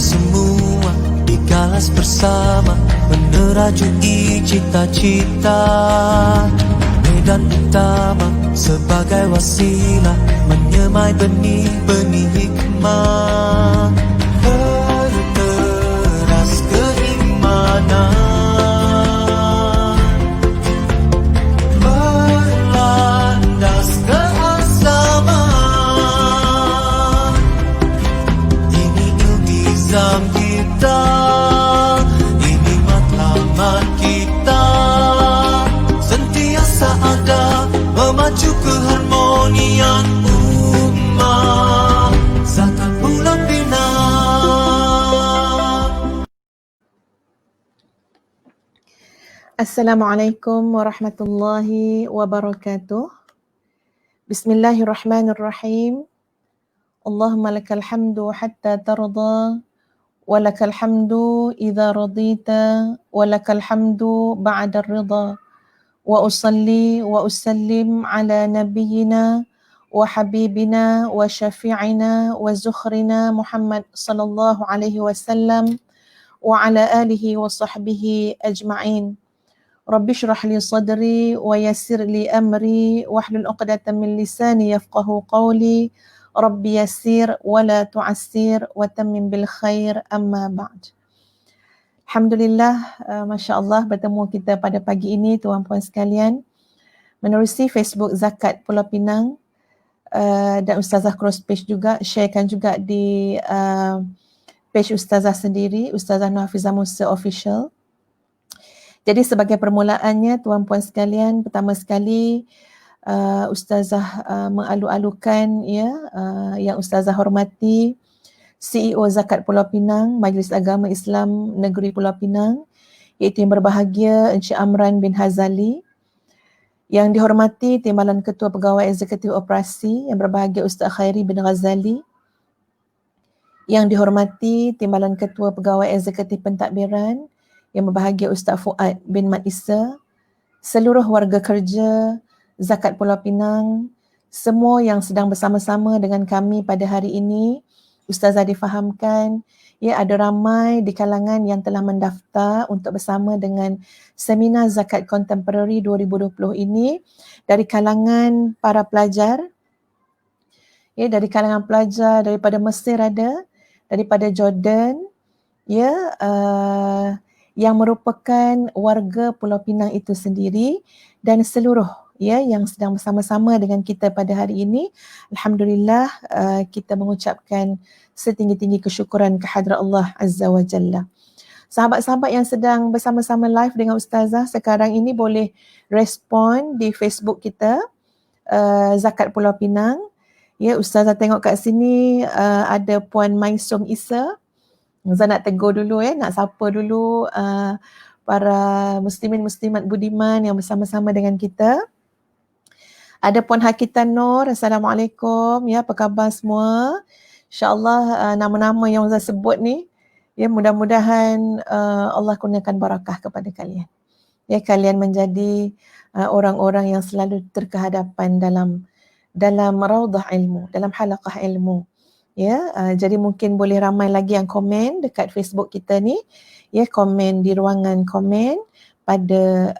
semua digalas bersama, menerajui cita-cita. Medan utama sebagai wasilah, menyemai benih-benih hikmah. Berteras keimanan, berlandas keasaman. Ini iltizam kita, ini matlamat kita. Sentiasa ada memacu keharmonian ummah. Zakat bulan Pinang. Assalamualaikum warahmatullahi wabarakatuh. Bismillahirrahmanirrahim. Allahumma lakal hamdu hatta tarda, wa lakal hamdu idza radita, wa lakal hamdu ba'da ridha. Wa usalli wa usallim ala nabiyyina wa habibina wa syafi'ina wa zukhrina Muhammad sallallahu alaihi wasallam wa ala alihi wa sahbihi ajma'in. Rabbi shrah li sadri wa yassir li amri wahlul 'uqdatam min lisani yafqahu qawli. Rabbi yassir wa la tu'assir wa tammim bil khair, amma ba'd. Alhamdulillah, Masya Allah bertemu kita pada pagi ini tuan-puan sekalian menerusi Facebook Zakat Pulau Pinang, dan Ustazah cross page juga, sharekan juga di page Ustazah sendiri, Ustazah Nafizah Musa Official. Jadi sebagai permulaannya tuan-puan sekalian, pertama sekali Ustazah mengalu-alukan yang Ustazah hormati CEO Zakat Pulau Pinang, Majlis Agama Islam Negeri Pulau Pinang, iaitu yang berbahagia Encik Amran bin Hazali, yang dihormati Timbalan Ketua Pegawai Eksekutif Operasi yang berbahagia Ustaz Khairi bin Ghazali, yang dihormati Timbalan Ketua Pegawai Eksekutif Pentadbiran yang berbahagia Ustaz Fuad bin Mat Issa, seluruh warga kerja Zakat Pulau Pinang, semua yang sedang bersama-sama dengan kami pada hari ini. Ustazah difahamkan, ada ramai di kalangan yang telah mendaftar untuk bersama dengan seminar Zakat Contemporary 2020 ini, dari kalangan para pelajar, dari kalangan pelajar daripada Mesir ada, daripada Jordan, yang merupakan warga Pulau Pinang itu sendiri, dan seluruh yang sedang bersama-sama dengan kita pada hari ini. Alhamdulillah, kita mengucapkan setinggi-tinggi kesyukuran kehadrat Allah Azza wa Jalla. Sahabat-sahabat yang sedang bersama-sama live dengan Ustazah sekarang ini boleh respon di Facebook kita, Zakat Pulau Pinang. Ustazah tengok kat sini ada Puan Maisum Isa. Ustazah nak tegur dulu, nak sapa dulu para muslimin-muslimat budiman yang bersama-sama dengan kita. Ada Puan Hakitan Nur, Assalamualaikum. Apa khabar semua? InsyaAllah nama-nama yang saya sebut ni, mudah-mudahan Allah kurniakan barakah kepada kalian. Kalian menjadi orang-orang yang selalu terkehadapan dalam raudah ilmu, dalam halaqah ilmu. Jadi mungkin boleh ramai lagi yang komen dekat Facebook kita ni, komen di ruangan komen pada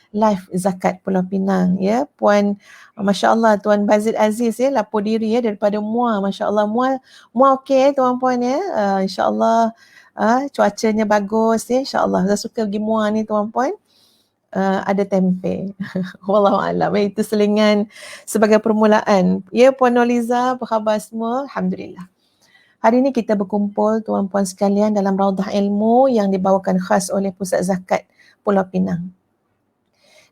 live Zakat Pulau Pinang. Puan, Masya Allah, Tuan Bazid Aziz lapor diri daripada Muar. Masya Allah, Muar okey tuan-puan Insya Allah cuacanya bagus Insya Allah. Saya suka pergi Muar ni tuan-puan. Ada tempe. Wallahualam. Itu selingan sebagai permulaan. Puan Noliza, apa khabar semua? Alhamdulillah. Hari ini kita berkumpul tuan-puan sekalian dalam Raudah Ilmu yang dibawakan khas oleh Pusat Zakat Pulau Pinang,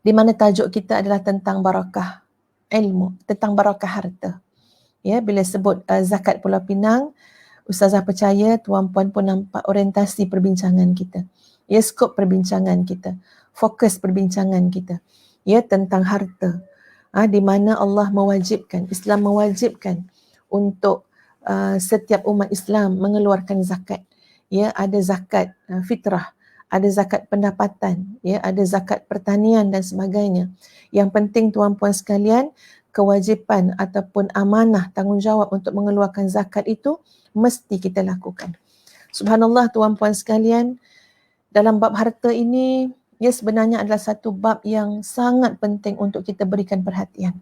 di mana tajuk kita adalah tentang barakah ilmu, tentang barakah harta. Bila sebut Zakat Pulau Pinang, Ustazah percaya tuan-puan pun nampak orientasi perbincangan kita. Skop perbincangan kita, fokus perbincangan kita. Tentang harta. Di mana Allah mewajibkan, Islam mewajibkan untuk setiap umat Islam mengeluarkan zakat. Ada zakat fitrah, ada zakat pendapatan, ada zakat pertanian dan sebagainya. Yang penting tuan-puan sekalian, kewajipan ataupun amanah tanggungjawab untuk mengeluarkan zakat itu mesti kita lakukan. Subhanallah tuan-puan sekalian, dalam bab harta ini, ia sebenarnya adalah satu bab yang sangat penting untuk kita berikan perhatian.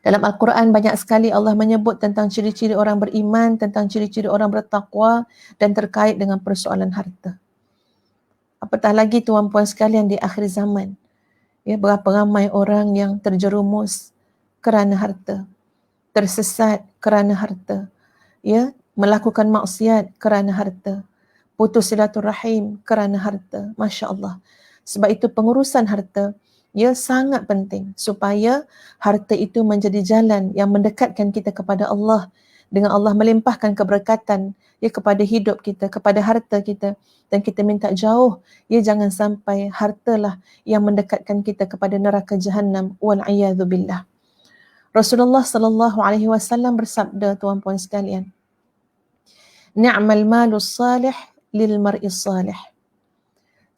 Dalam Al-Quran banyak sekali Allah menyebut tentang ciri-ciri orang beriman, tentang ciri-ciri orang bertakwa dan terkait dengan persoalan harta. Apatah lagi tuan-puan sekalian di akhir zaman, ya, berapa ramai orang yang terjerumus kerana harta, tersesat kerana harta, ya, melakukan maksiat kerana harta, putus silaturahim kerana harta. Masya Allah. Sebab itu pengurusan harta ia sangat penting supaya harta itu menjadi jalan yang mendekatkan kita kepada Allah, dengan Allah melimpahkan keberkatan ya kepada hidup kita, kepada harta kita, dan kita minta jauh ya jangan sampai hartalah yang mendekatkan kita kepada neraka Jahannam wal a'yadzu billah. Rasulullah sallallahu alaihi wasallam bersabda tuan-puan sekalian, ni'mal malus salih lil mar'is salih.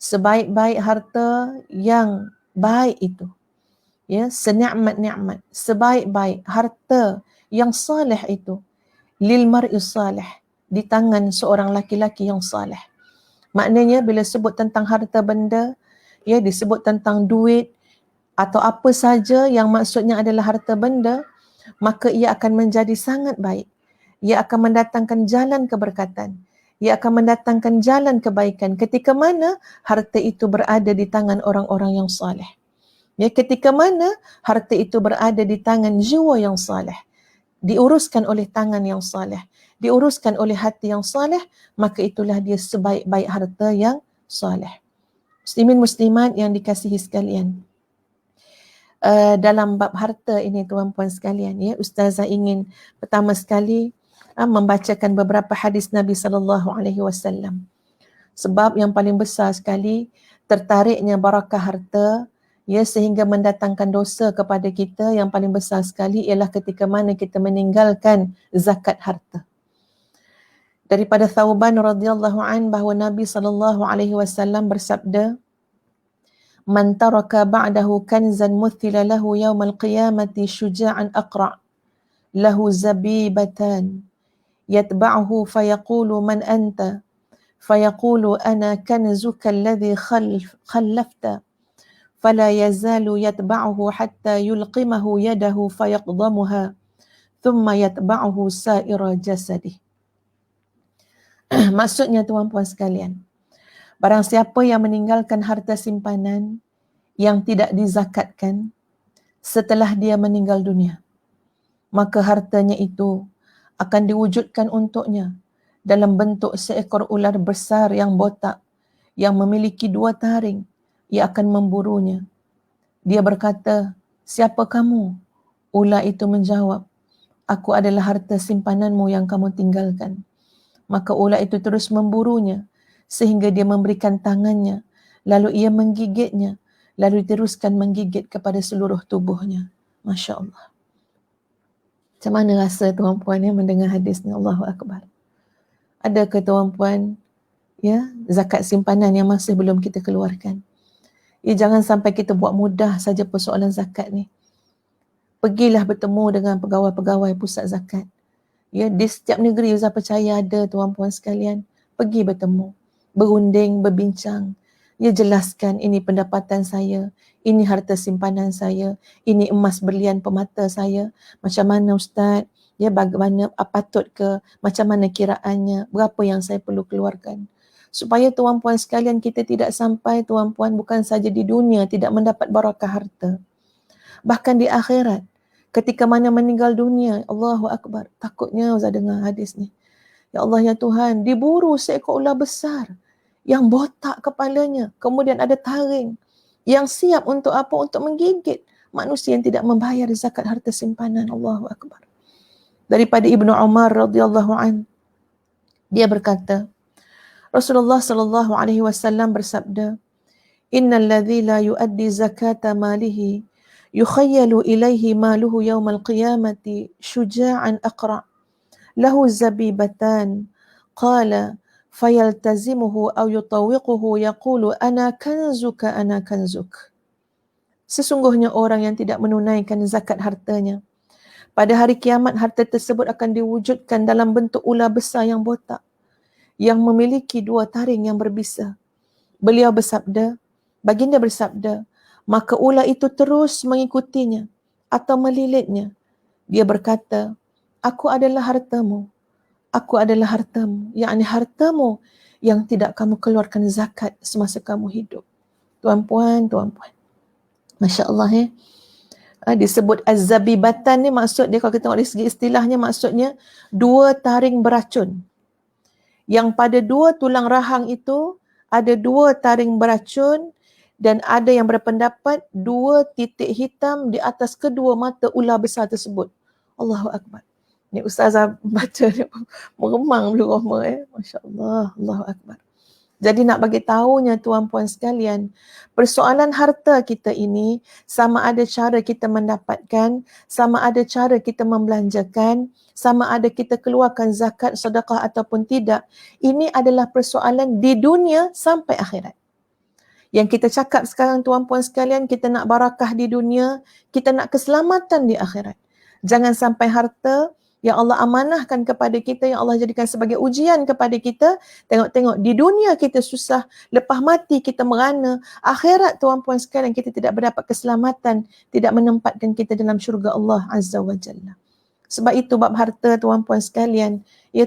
Sebaik-baik harta yang baik itu, ya, senikmat-nikmat, sebaik-baik harta yang salih itu, lil mar'is salih, di tangan seorang laki-laki yang salih. Maknanya bila sebut tentang harta benda, ya, disebut tentang duit atau apa saja yang maksudnya adalah harta benda, maka ia akan menjadi sangat baik. Ia akan mendatangkan jalan keberkatan. Ia akan mendatangkan jalan kebaikan ketika mana harta itu berada di tangan orang-orang yang saleh. Ya, ketika mana harta itu berada di tangan jiwa yang saleh, diuruskan oleh tangan yang saleh, diuruskan oleh hati yang saleh, maka itulah dia sebaik-baik harta yang saleh. Muslimin muslimat yang dikasihi sekalian, dalam bab harta ini tuan-puan sekalian, ya, Ustazah ingin pertama sekali membacakan beberapa hadis Nabi SAW. Sebab yang paling besar sekali tertariknya barakah harta, ya, sehingga mendatangkan dosa kepada kita, yang paling besar sekali ialah ketika mana kita meninggalkan zakat harta. Daripada Thauban radhiyallahu an bahawa Nabi SAW bersabda, man taraka ba'dahu kanzan muthila lahu yawmal qiyamati syuja'an aqra' lahu zabibatan yatba'uhu fayaqulu man anta fayaqulu ana kanzuka alladhi khallafta fala yazalu yatba'uhu hatta yulqimahu yadahu fayaqdamuha thumma yatba'uhu sa'ira jasadih. Maksudnya tuan-puan sekalian, barang siapa yang meninggalkan harta simpanan yang tidak dizakatkan setelah dia meninggal dunia, maka hartanya itu akan diwujudkan untuknya dalam bentuk seekor ular besar yang botak yang memiliki 2 taring. Ia akan memburunya. Dia berkata, siapa kamu? Ular itu menjawab, aku adalah harta simpananmu yang kamu tinggalkan. Maka ular itu terus memburunya sehingga dia memberikan tangannya, lalu ia menggigitnya, lalu diteruskan menggigit kepada seluruh tubuhnya. Masya Allah. Macam mana rasa tuan-puan ya mendengar hadis ni? Allahu Akbar. Ada ke tuan-puan ya zakat simpanan yang masih belum kita keluarkan? Ya, jangan sampai kita buat mudah saja persoalan zakat ni. Pergilah bertemu dengan pegawai-pegawai pusat zakat. Ya, di setiap negeri Ustaz percaya ada tuan-puan sekalian. Pergi bertemu, berunding, berbincang. Ya, jelaskan ini pendapatan saya, ini harta simpanan saya, ini emas berlian permata saya. Macam mana Ustaz? Ya, bagaimana, patut ke? Macam mana kiraannya? Berapa yang saya perlu keluarkan? Supaya tuan-puan sekalian kita tidak sampai tuan-puan bukan saja di dunia tidak mendapat barakah harta. Bahkan di akhirat, ketika mana meninggal dunia, Allahu Akbar. Takutnya Ustaz dengar hadis ni. Ya Allah, ya Tuhan, diburu seekor ular besar yang botak kepalanya, kemudian ada taring yang siap untuk apa? Untuk menggigit manusia yang tidak membayar zakat harta simpanan. Allahu Akbar. Daripada Ibnu Umar radhiyallahu an, dia berkata, Rasulullah sallallahu alaihi wasallam bersabda, innal ladzi la yuaddi zakata malihi yukhayyalu ilaihi maluhu yawmal qiyamati syuja'an aqra' lahu zabibatan qala fayaltazimuhu aw yutawiquhu yaqulu ana kanzuk. Sesungguhnya orang yang tidak menunaikan zakat hartanya, pada hari kiamat harta tersebut akan diwujudkan dalam bentuk ular besar yang botak yang memiliki dua taring yang berbisa. Beliau bersabda, baginda bersabda, maka ular itu terus mengikutinya atau melilitnya. Dia berkata, aku adalah hartamu. Aku adalah hartamu. Yakni hartamu yang tidak kamu keluarkan zakat semasa kamu hidup. Tuan-puan. Masya Allah disebut az-zabibatan ni maksud dia, kalau kita tengok dari segi istilahnya, maksudnya dua taring beracun. Yang pada dua tulang rahang itu ada dua taring beracun, dan ada yang berpendapat dua titik hitam di atas kedua mata ular besar tersebut. Allahu Akbar. Ni Ustazah baca ni meremang bulu rahma Masya Allah. Allahu Akbar. Jadi nak bagi tahunya tuan-puan sekalian, persoalan harta kita ini sama ada cara kita mendapatkan, sama ada cara kita membelanjakan, sama ada kita keluarkan zakat, sedekah ataupun tidak. Ini adalah persoalan di dunia sampai akhirat. Yang kita cakap sekarang tuan-puan sekalian, kita nak barakah di dunia, kita nak keselamatan di akhirat. Jangan sampai harta yang Allah amanahkan kepada kita, yang Allah jadikan sebagai ujian kepada kita, tengok-tengok di dunia kita susah, lepas mati kita merana, akhirat tuan-puan sekalian kita tidak berdapat keselamatan, tidak menempatkan kita dalam syurga Allah Azza wa Jalla. Sebab itu bab harta tuan-puan sekalian,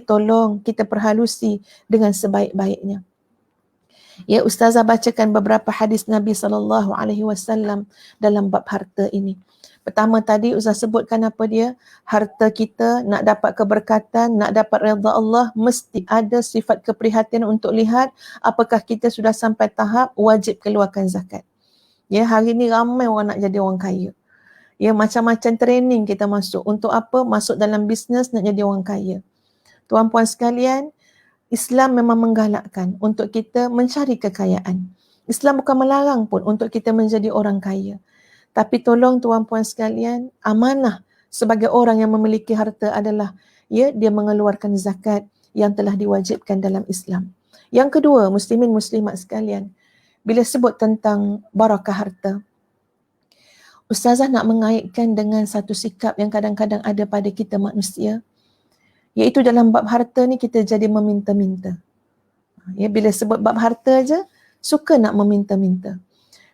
tolong kita perhalusi dengan sebaik-baiknya. Ustazah bacakan beberapa hadis Nabi SAW dalam bab harta ini. Pertama tadi Ustaz sebutkan apa dia? Harta kita nak dapat keberkatan, nak dapat redha Allah, mesti ada sifat keprihatinan untuk lihat apakah kita sudah sampai tahap wajib keluarkan zakat. Hari ni ramai orang nak jadi orang kaya. Macam-macam training kita masuk. Untuk apa? Masuk dalam bisnes nak jadi orang kaya. Tuan-puan sekalian, Islam memang menggalakkan untuk kita mencari kekayaan. Islam bukan melarang pun untuk kita menjadi orang kaya. Tapi tolong tuan-puan sekalian, amanah sebagai orang yang memiliki harta adalah dia mengeluarkan zakat yang telah diwajibkan dalam Islam. Yang kedua, muslimin muslimat sekalian, bila sebut tentang barakah harta, Ustazah nak mengaitkan dengan satu sikap yang kadang-kadang ada pada kita manusia, iaitu dalam bab harta ni kita jadi meminta-minta. Bila sebut bab harta je, suka nak meminta-minta.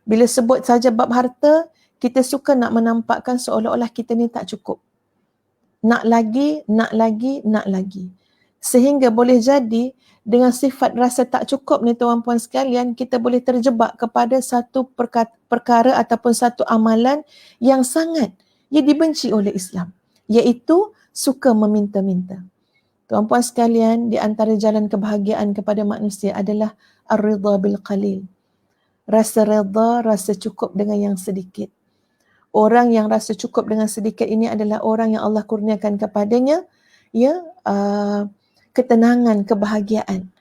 Bila sebut saja bab harta, kita suka nak menampakkan seolah-olah kita ni tak cukup. Nak lagi. Sehingga boleh jadi dengan sifat rasa tak cukup ni tuan-puan sekalian, kita boleh terjebak kepada satu perkara ataupun satu amalan yang sangat dibenci oleh Islam, iaitu suka meminta-minta. Tuan-puan sekalian, di antara jalan kebahagiaan kepada manusia adalah ar-ridha bil qalil. Rasa redha, rasa cukup dengan yang sedikit. Orang yang rasa cukup dengan sedikit ini adalah orang yang Allah kurniakan kepadanya ketenangan, kebahagiaan,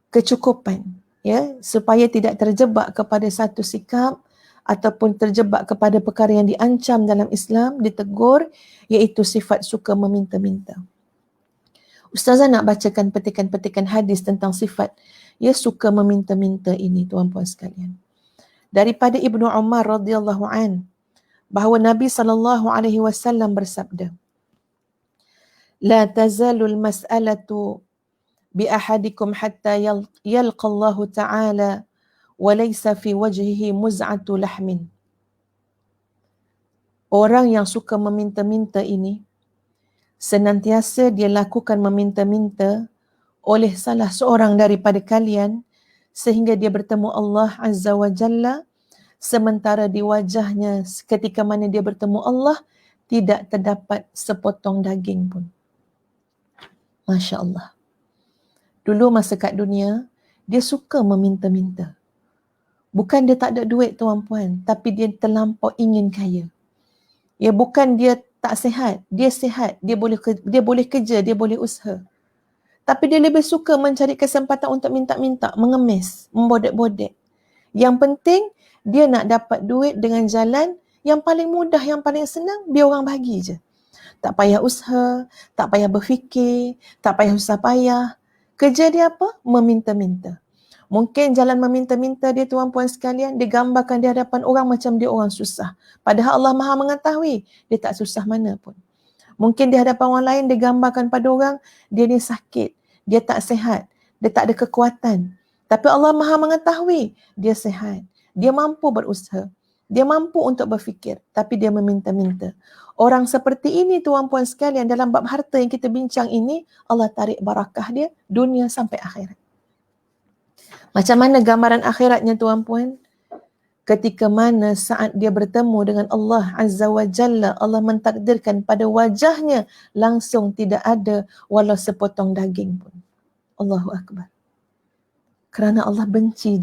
kecukupan, supaya tidak terjebak kepada satu sikap ataupun terjebak kepada perkara yang diancam dalam Islam, ditegur, iaitu sifat suka meminta-minta. Ustazah nak bacakan petikan-petikan hadis tentang sifat suka meminta-minta ini tuan-puan sekalian. Daripada Ibnu Umar radhiyallahu an, bahawa Nabi SAW bersabda, La tazalul mas'alatu bi ahadikum hatta yalqa Allah Ta'ala wa laysa fi wajhihi muz'atu lahmin. Orang yang suka meminta-minta ini, senantiasa dia lakukan meminta-minta oleh salah seorang daripada kalian sehingga dia bertemu Allah Azza wa Jalla, sementara di wajahnya ketika mana dia bertemu Allah tidak terdapat sepotong daging pun. Masya Allah. Dulu masa kat dunia, dia suka meminta-minta. Bukan dia tak ada duit tuan-puan, tapi dia terlampau ingin kaya. Bukan dia tak sihat, dia sihat, dia boleh kerja, dia boleh usaha. Tapi dia lebih suka mencari kesempatan untuk minta-minta, mengemis, membodek-bodek. Yang penting, dia nak dapat duit dengan jalan yang paling mudah, yang paling senang, biar orang bagi je. Tak payah usaha, tak payah berfikir, tak payah susah payah. Kerja dia apa? Meminta-minta. Mungkin jalan meminta-minta dia tuan-puan sekalian, digambarkan di hadapan orang macam dia orang susah. Padahal Allah Maha mengetahui, dia tak susah mana pun. Mungkin di hadapan orang lain digambarkan pada orang, dia ni sakit, dia tak sihat. dia tak ada kekuatan. Tapi Allah Maha mengetahui, dia sihat, dia mampu berusaha, dia mampu untuk berfikir, tapi dia meminta-minta. Orang seperti ini tuan-puan sekalian, dalam bab harta yang kita bincang ini, Allah tarik barakah dia dunia sampai akhirat. Macam mana gambaran akhiratnya tuan-puan? Ketika mana saat dia bertemu dengan Allah Azza wa Jalla, Allah mentakdirkan pada wajahnya langsung tidak ada walau sepotong daging pun. Allahu Akbar. Kerana Allah benci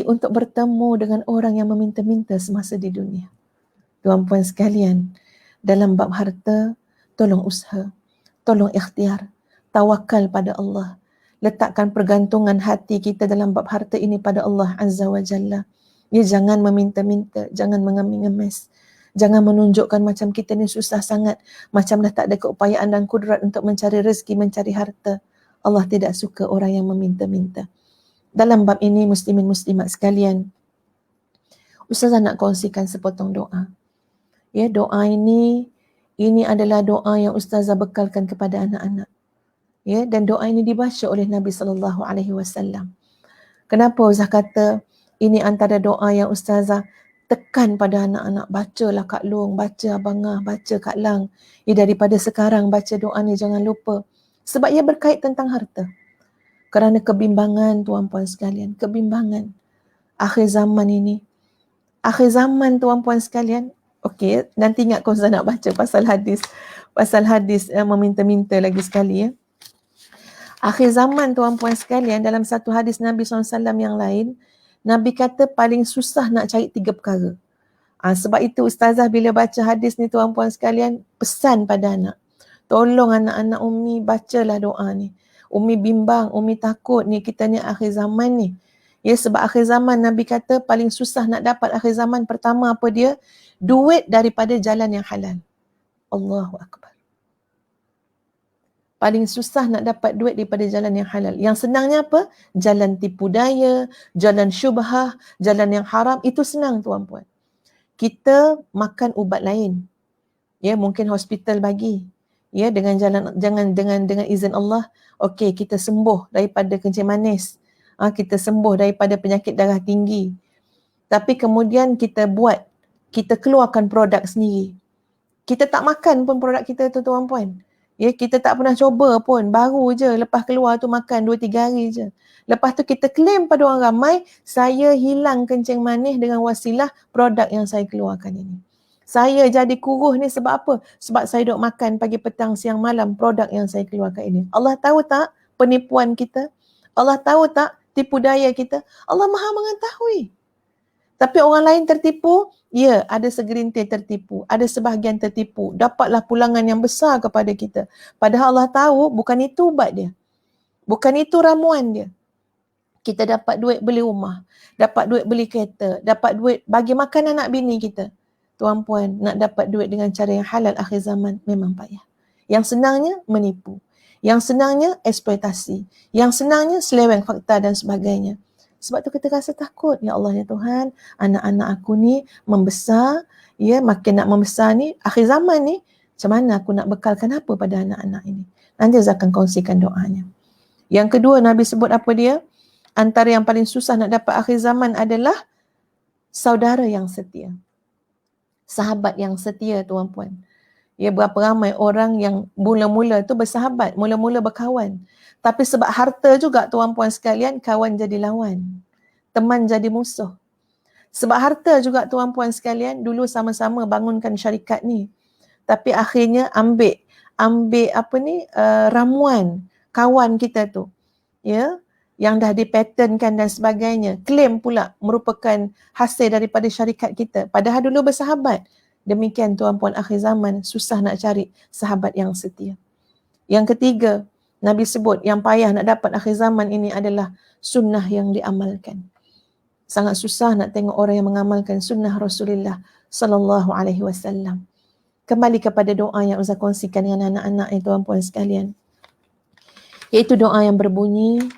untuk bertemu dengan orang yang meminta-minta semasa di dunia. Tuan-puan sekalian, dalam bab harta, tolong usaha, tolong ikhtiar, tawakal pada Allah. Letakkan pergantungan hati kita dalam bab harta ini pada Allah Azza wa Jalla. Ya, jangan meminta-minta, jangan mengemis-ngemis. Jangan menunjukkan macam kita ni susah sangat, macam dah tak ada keupayaan dan kudrat untuk mencari rezeki, mencari harta. Allah tidak suka orang yang meminta-minta. Dalam bab ini, muslimin muslimat sekalian, Ustazah nak kongsikan sepotong doa. Ya, doa ini adalah doa yang Ustazah bekalkan kepada anak-anak. Ya, dan doa ini dibaca oleh Nabi SAW. Kenapa Ustazah kata ini antara doa yang Ustazah tekan pada anak-anak? Bacalah Kak Long, baca Abangah, baca Kak Lang. Ya, daripada sekarang baca doa ni, jangan lupa. Sebab ia berkait tentang harta. Kerana kebimbangan tuan-puan sekalian, kebimbangan akhir zaman ini. Akhir zaman tuan-puan sekalian. Okey, nanti ingat kau nak baca pasal hadis meminta-minta lagi sekali ya. Akhir zaman tuan-puan sekalian, dalam satu hadis Nabi SAW yang lain, Nabi kata paling susah nak cari 3 perkara. Sebab itu Ustazah bila baca hadis ni tuan-puan sekalian, pesan pada anak. Tolong anak-anak Umi bacalah doa ni. Umi bimbang, Umi takut ni kita ni akhir zaman ni. Ya, sebab akhir zaman Nabi kata paling susah nak dapat akhir zaman. Pertama apa dia? Duit daripada jalan yang halal. Allahu Akbar. Paling susah nak dapat duit daripada jalan yang halal. Yang senangnya apa? Jalan tipu daya, jalan syubhah, jalan yang haram. Itu senang tuan-puan. Kita makan ubat lain. Ya, mungkin hospital bagi. Ya, dengan izin Allah, okey, kita sembuh daripada kencing manis. Kita sembuh daripada penyakit darah tinggi. Tapi kemudian kita keluarkan produk sendiri. Kita tak makan pun produk kita tu tuan-puan. Ya, kita tak pernah coba pun, baru je lepas keluar tu makan 2-3 hari je. Lepas tu kita claim pada orang ramai, saya hilang kencing manis dengan wasilah produk yang saya keluarkan ini. Saya jadi kurus ni sebab apa? Sebab saya duk makan pagi, petang, siang, malam produk yang saya keluarkan ini. Allah tahu tak penipuan kita? Allah tahu tak tipu daya kita? Allah Maha mengetahui. Tapi orang lain tertipu, ya, ada segelintir tertipu, ada sebahagian tertipu, dapatlah pulangan yang besar kepada kita. Padahal Allah tahu bukan itu ubat dia. Bukan itu ramuan dia. Kita dapat duit beli rumah, dapat duit beli kereta, dapat duit bagi makan anak bini kita. Tuan-puan, nak dapat duit dengan cara yang halal akhir zaman memang payah. Yang senangnya menipu. Yang senangnya eksploitasi. Yang senangnya seleweng fakta dan sebagainya. Sebab tu kita rasa takut. Ya Allah, ya Tuhan, anak-anak aku ni membesar, ya, makin nak membesar ni, akhir zaman ni, macam mana aku nak bekalkan apa pada anak-anak ini? Nanti saya akan kongsikan doanya. Yang kedua, Nabi sebut apa dia? Antara yang paling susah nak dapat akhir zaman adalah saudara yang setia. Sahabat yang setia tuan-puan. Ya, berapa ramai orang yang mula-mula tu bersahabat, mula-mula berkawan. Tapi sebab harta juga tuan-puan sekalian, kawan jadi lawan. Teman jadi musuh. Sebab harta juga tuan-puan sekalian, dulu sama-sama bangunkan syarikat ni. Tapi akhirnya ambil ramuan kawan kita tu. Ya, yang dah dipatenkan dan sebagainya. Klaim pula merupakan hasil daripada syarikat kita. Padahal dulu bersahabat. Demikian tuan-puan, akhir zaman susah nak cari sahabat yang setia. Yang ketiga, Nabi sebut yang payah nak dapat akhir zaman ini adalah sunnah yang diamalkan. Sangat susah nak tengok orang yang mengamalkan sunnah Rasulullah sallallahu alaihi wasallam. Kembali kepada doa yang Ustaz kongsikan dengan anak-anak ni tuan-puan sekalian. Iaitu doa yang berbunyi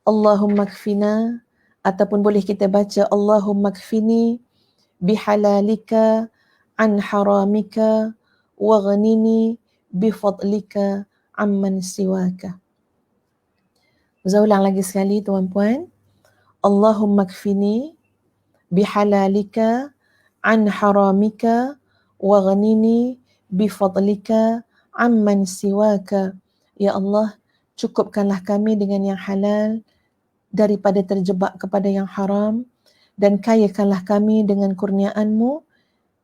Allahumma kfina, ataupun boleh kita baca Allahumma kfini bihalalika an haramika waghnini bifadlika amman siwaka. Saya ulang lagi sekali tuan-puan. Allahumma kfini bihalalika an haramika waghnini bifadlika amman siwaka. Ya Allah, cukupkanlah kami dengan yang halal daripada terjebak kepada yang haram, dan kayakanlah kami dengan kurniaanmu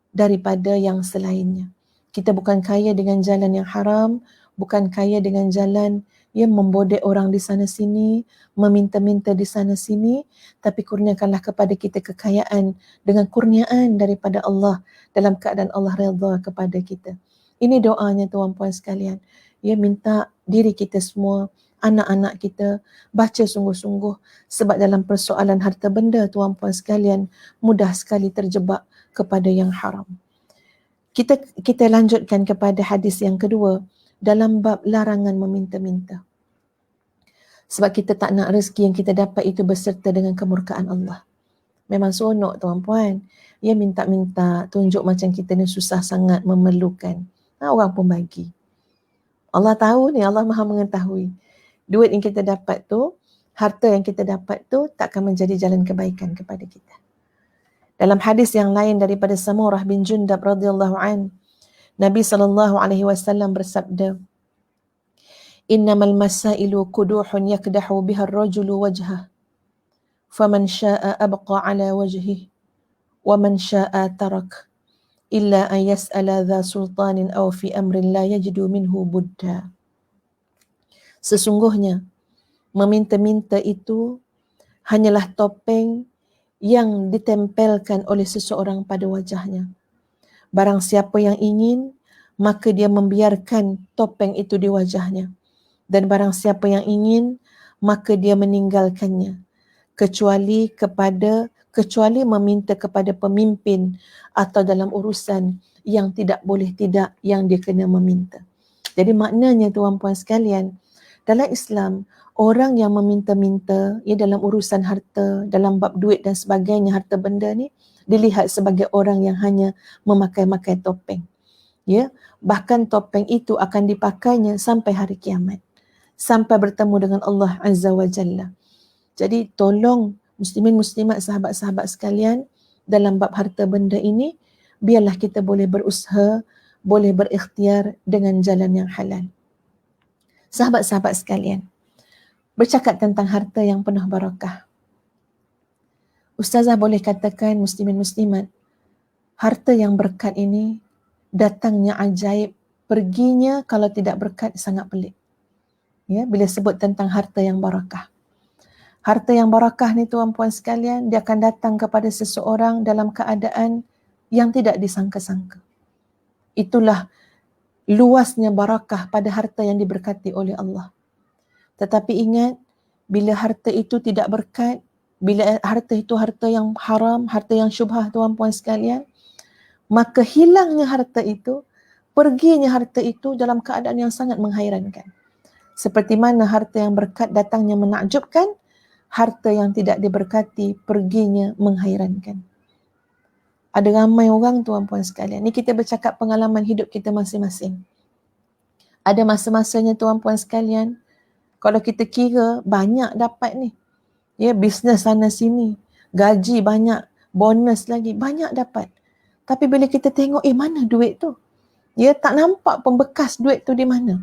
daripada yang selainnya. Kita bukan kaya dengan jalan yang haram, bukan kaya dengan jalan yang membodek orang di sana sini, meminta-minta di sana sini, tapi kurniakanlah kepada kita kekayaan dengan kurniaan daripada Allah dalam keadaan Allah redha kepada kita. Ini doanya tuan-puan sekalian. Ya, minta diri kita semua, anak-anak kita baca sungguh-sungguh, sebab dalam persoalan harta benda tuan-puan sekalian mudah sekali terjebak kepada yang haram. Kita lanjutkan kepada hadis yang kedua dalam bab larangan meminta-minta. Sebab kita tak nak rezeki yang kita dapat itu berserta dengan kemurkaan Allah. Memang seronok tuan-puan. Ya, minta-minta, tunjuk macam kita ni susah sangat, memerlukan. Orang pun bagi. Allah tahu ni, Allah maha mengetahui. Duit yang kita dapat tu, harta yang kita dapat tu takkan menjadi jalan kebaikan kepada kita. Dalam hadis yang lain daripada Samurah bin Jundab radhiyallahu an, Nabi SAW bersabda, Innamal masailu kuduhun yakdahu biha ar-rajulu wajhah, faman syaa abqa ala wajhihi, wa man syaa tarak, illa an yas'ala dha sultanin aw fi amrin la yajidu minhu budda. Sesungguhnya, meminta-minta itu hanyalah topeng yang ditempelkan oleh seseorang pada wajahnya. Barang siapa yang ingin, maka dia membiarkan topeng itu di wajahnya. Dan barang siapa yang ingin, maka dia meninggalkannya. Kecuali meminta kepada pemimpin atau dalam urusan yang tidak boleh tidak yang dia kena meminta. Jadi maknanya tuan-puan sekalian, dalam Islam, orang yang meminta-minta ya dalam urusan harta, dalam bab duit dan sebagainya, harta benda ni dilihat sebagai orang yang hanya memakai-makai topeng. Ya, bahkan topeng itu akan dipakainya sampai hari kiamat, sampai bertemu dengan Allah Azza wa Jalla. Jadi tolong muslimin muslimat, sahabat-sahabat sekalian, dalam bab harta benda ini biarlah kita boleh berusaha, boleh berikhtiar dengan jalan yang halal. Sahabat-sahabat sekalian, bercakap tentang harta yang penuh barakah. Ustazah boleh katakan, muslimin muslimat, harta yang berkat ini datangnya ajaib, perginya kalau tidak berkat sangat pelik. Ya, bila sebut tentang harta yang barakah. Harta yang barakah ni tuan-puan sekalian, dia akan datang kepada seseorang dalam keadaan yang tidak disangka-sangka. Itulah luasnya barakah pada harta yang diberkati oleh Allah. Tetapi ingat, bila harta itu tidak berkat, bila harta itu harta yang haram, harta yang syubhah tuan-puan sekalian, maka hilangnya harta itu, perginya harta itu dalam keadaan yang sangat menghairankan. Seperti mana harta yang berkat datangnya menakjubkan, harta yang tidak diberkati perginya menghairankan. Ada ramai orang tuan-puan sekalian, ni kita bercakap pengalaman hidup kita masing-masing. Ada masa-masanya tuan-puan sekalian, kalau kita kira banyak dapat ni. Ya, bisnes sana sini, gaji banyak, bonus lagi, banyak dapat. Tapi bila kita tengok, mana duit tu? Ya, tak nampak pun bekas duit tu di mana.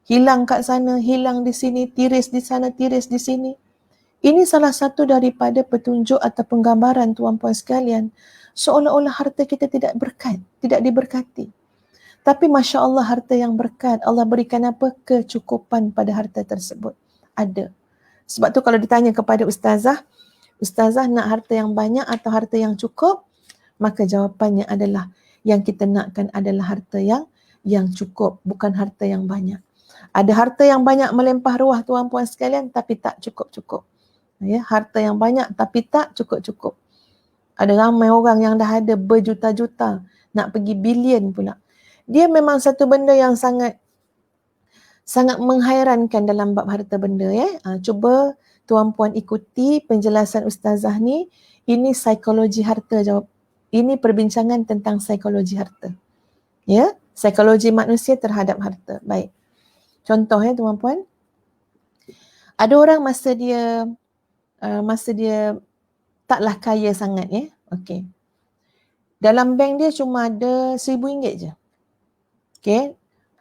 Hilang kat sana, hilang di sini, tiris di sana, tiris di sini. Ini salah satu daripada petunjuk atau penggambaran tuan-puan sekalian, seolah-olah harta kita tidak berkat, tidak diberkati. Tapi Masya Allah, harta yang berkat, Allah berikan apa? Kecukupan pada harta tersebut. Ada. Sebab tu kalau ditanya kepada ustazah nak harta yang banyak atau harta yang cukup? Maka jawapannya adalah, yang kita nakkan adalah harta yang cukup, bukan harta yang banyak. Ada harta yang banyak melimpah ruah tuan-puan sekalian, tapi tak cukup-cukup. Ya, harta yang banyak tapi tak cukup-cukup. Ada ramai orang yang dah ada berjuta-juta, nak pergi bilion pula. Dia memang satu benda yang sangat menghairankan dalam bab harta benda. Cuba tuan-puan ikuti penjelasan ustazah ni. Ini psikologi harta, ini perbincangan tentang psikologi harta. Ya, psikologi manusia terhadap harta. Baik. Contoh tuan-puan. Ada orang masa dia taklah kaya sangat ya. Okey. Dalam bank dia cuma ada RM1,000 je. Okey.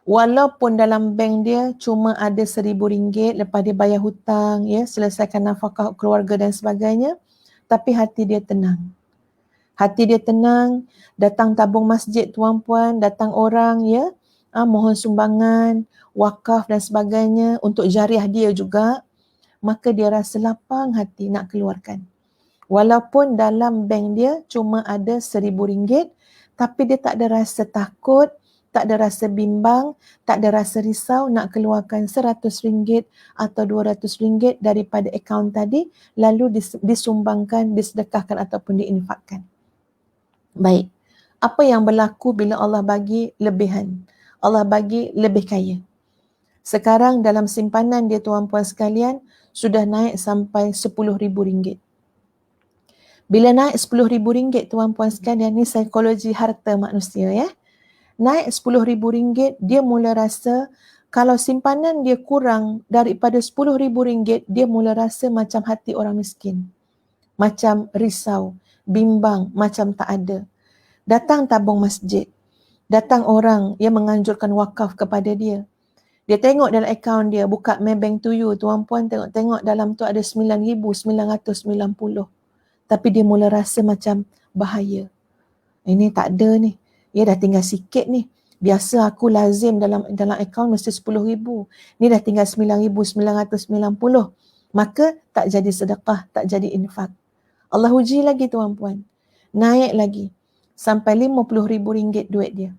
Walaupun dalam bank dia cuma ada RM1,000 lepas dia bayar hutang ya, selesaikan nafkah keluarga dan sebagainya, tapi hati dia tenang. Hati dia tenang, datang tabung masjid tuan-puan, datang orang ya, mohon sumbangan, wakaf dan sebagainya untuk jariah dia juga, maka dia rasa lapang hati nak keluarkan. Walaupun dalam bank dia cuma ada RM1,000, tapi dia tak ada rasa takut, tak ada rasa bimbang, tak ada rasa risau nak keluarkan RM100 atau RM200 daripada akaun tadi, lalu disumbangkan, disedekahkan ataupun diinfakkan. Baik, apa yang berlaku bila Allah bagi lebihan? Allah bagi lebih kaya. Sekarang dalam simpanan dia tuan-puan sekalian, sudah naik sampai RM10,000. Bila naik RM10,000 tuan-puan sekalian, ni psikologi harta manusia ya. Naik RM10,000, dia mula rasa kalau simpanan dia kurang daripada RM10,000, dia mula rasa macam hati orang miskin. Macam risau, bimbang, macam tak ada. Datang tabung masjid. Datang orang yang menganjurkan wakaf kepada dia. Dia tengok dalam akaun dia, buka Maybank to you, tuan-puan tengok dalam tu ada RM9,990. Tapi dia mula rasa macam bahaya. Ini tak ada ni. Ya dah tinggal sikit ni. Biasa aku lazim dalam akaun mesti RM10,000. Ni dah tinggal RM9,990. Maka tak jadi sedekah, tak jadi infak. Allah uji lagi tuan-puan. Naik lagi. Sampai RM50,000 duit dia.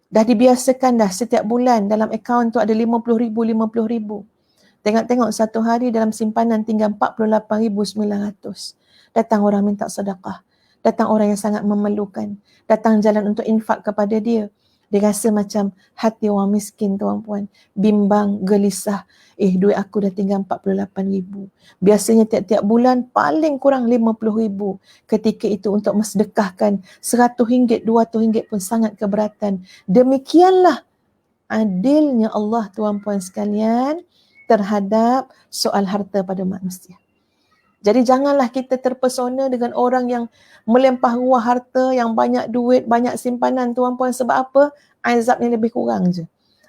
Dah dibiasakan dah setiap bulan dalam akaun tu ada RM50,000. Tengok-tengok satu hari dalam simpanan tinggal RM48,900. Datang orang minta sedekah. Datang orang yang sangat memerlukan. Datang jalan untuk infak kepada dia. Dia rasa macam hati orang miskin tuan-puan. Bimbang, gelisah. Duit aku dah tinggal RM48,000. Biasanya tiap-tiap bulan paling kurang RM50,000. Ketika itu untuk mensedekahkan RM100, RM200 pun sangat keberatan. Demikianlah adilnya Allah tuan-puan sekalian terhadap soal harta pada manusia. Jadi janganlah kita terpesona dengan orang yang melempah ruah harta, yang banyak duit, banyak simpanan tuan-puan. Sebab apa? Azabnya lebih kurang je.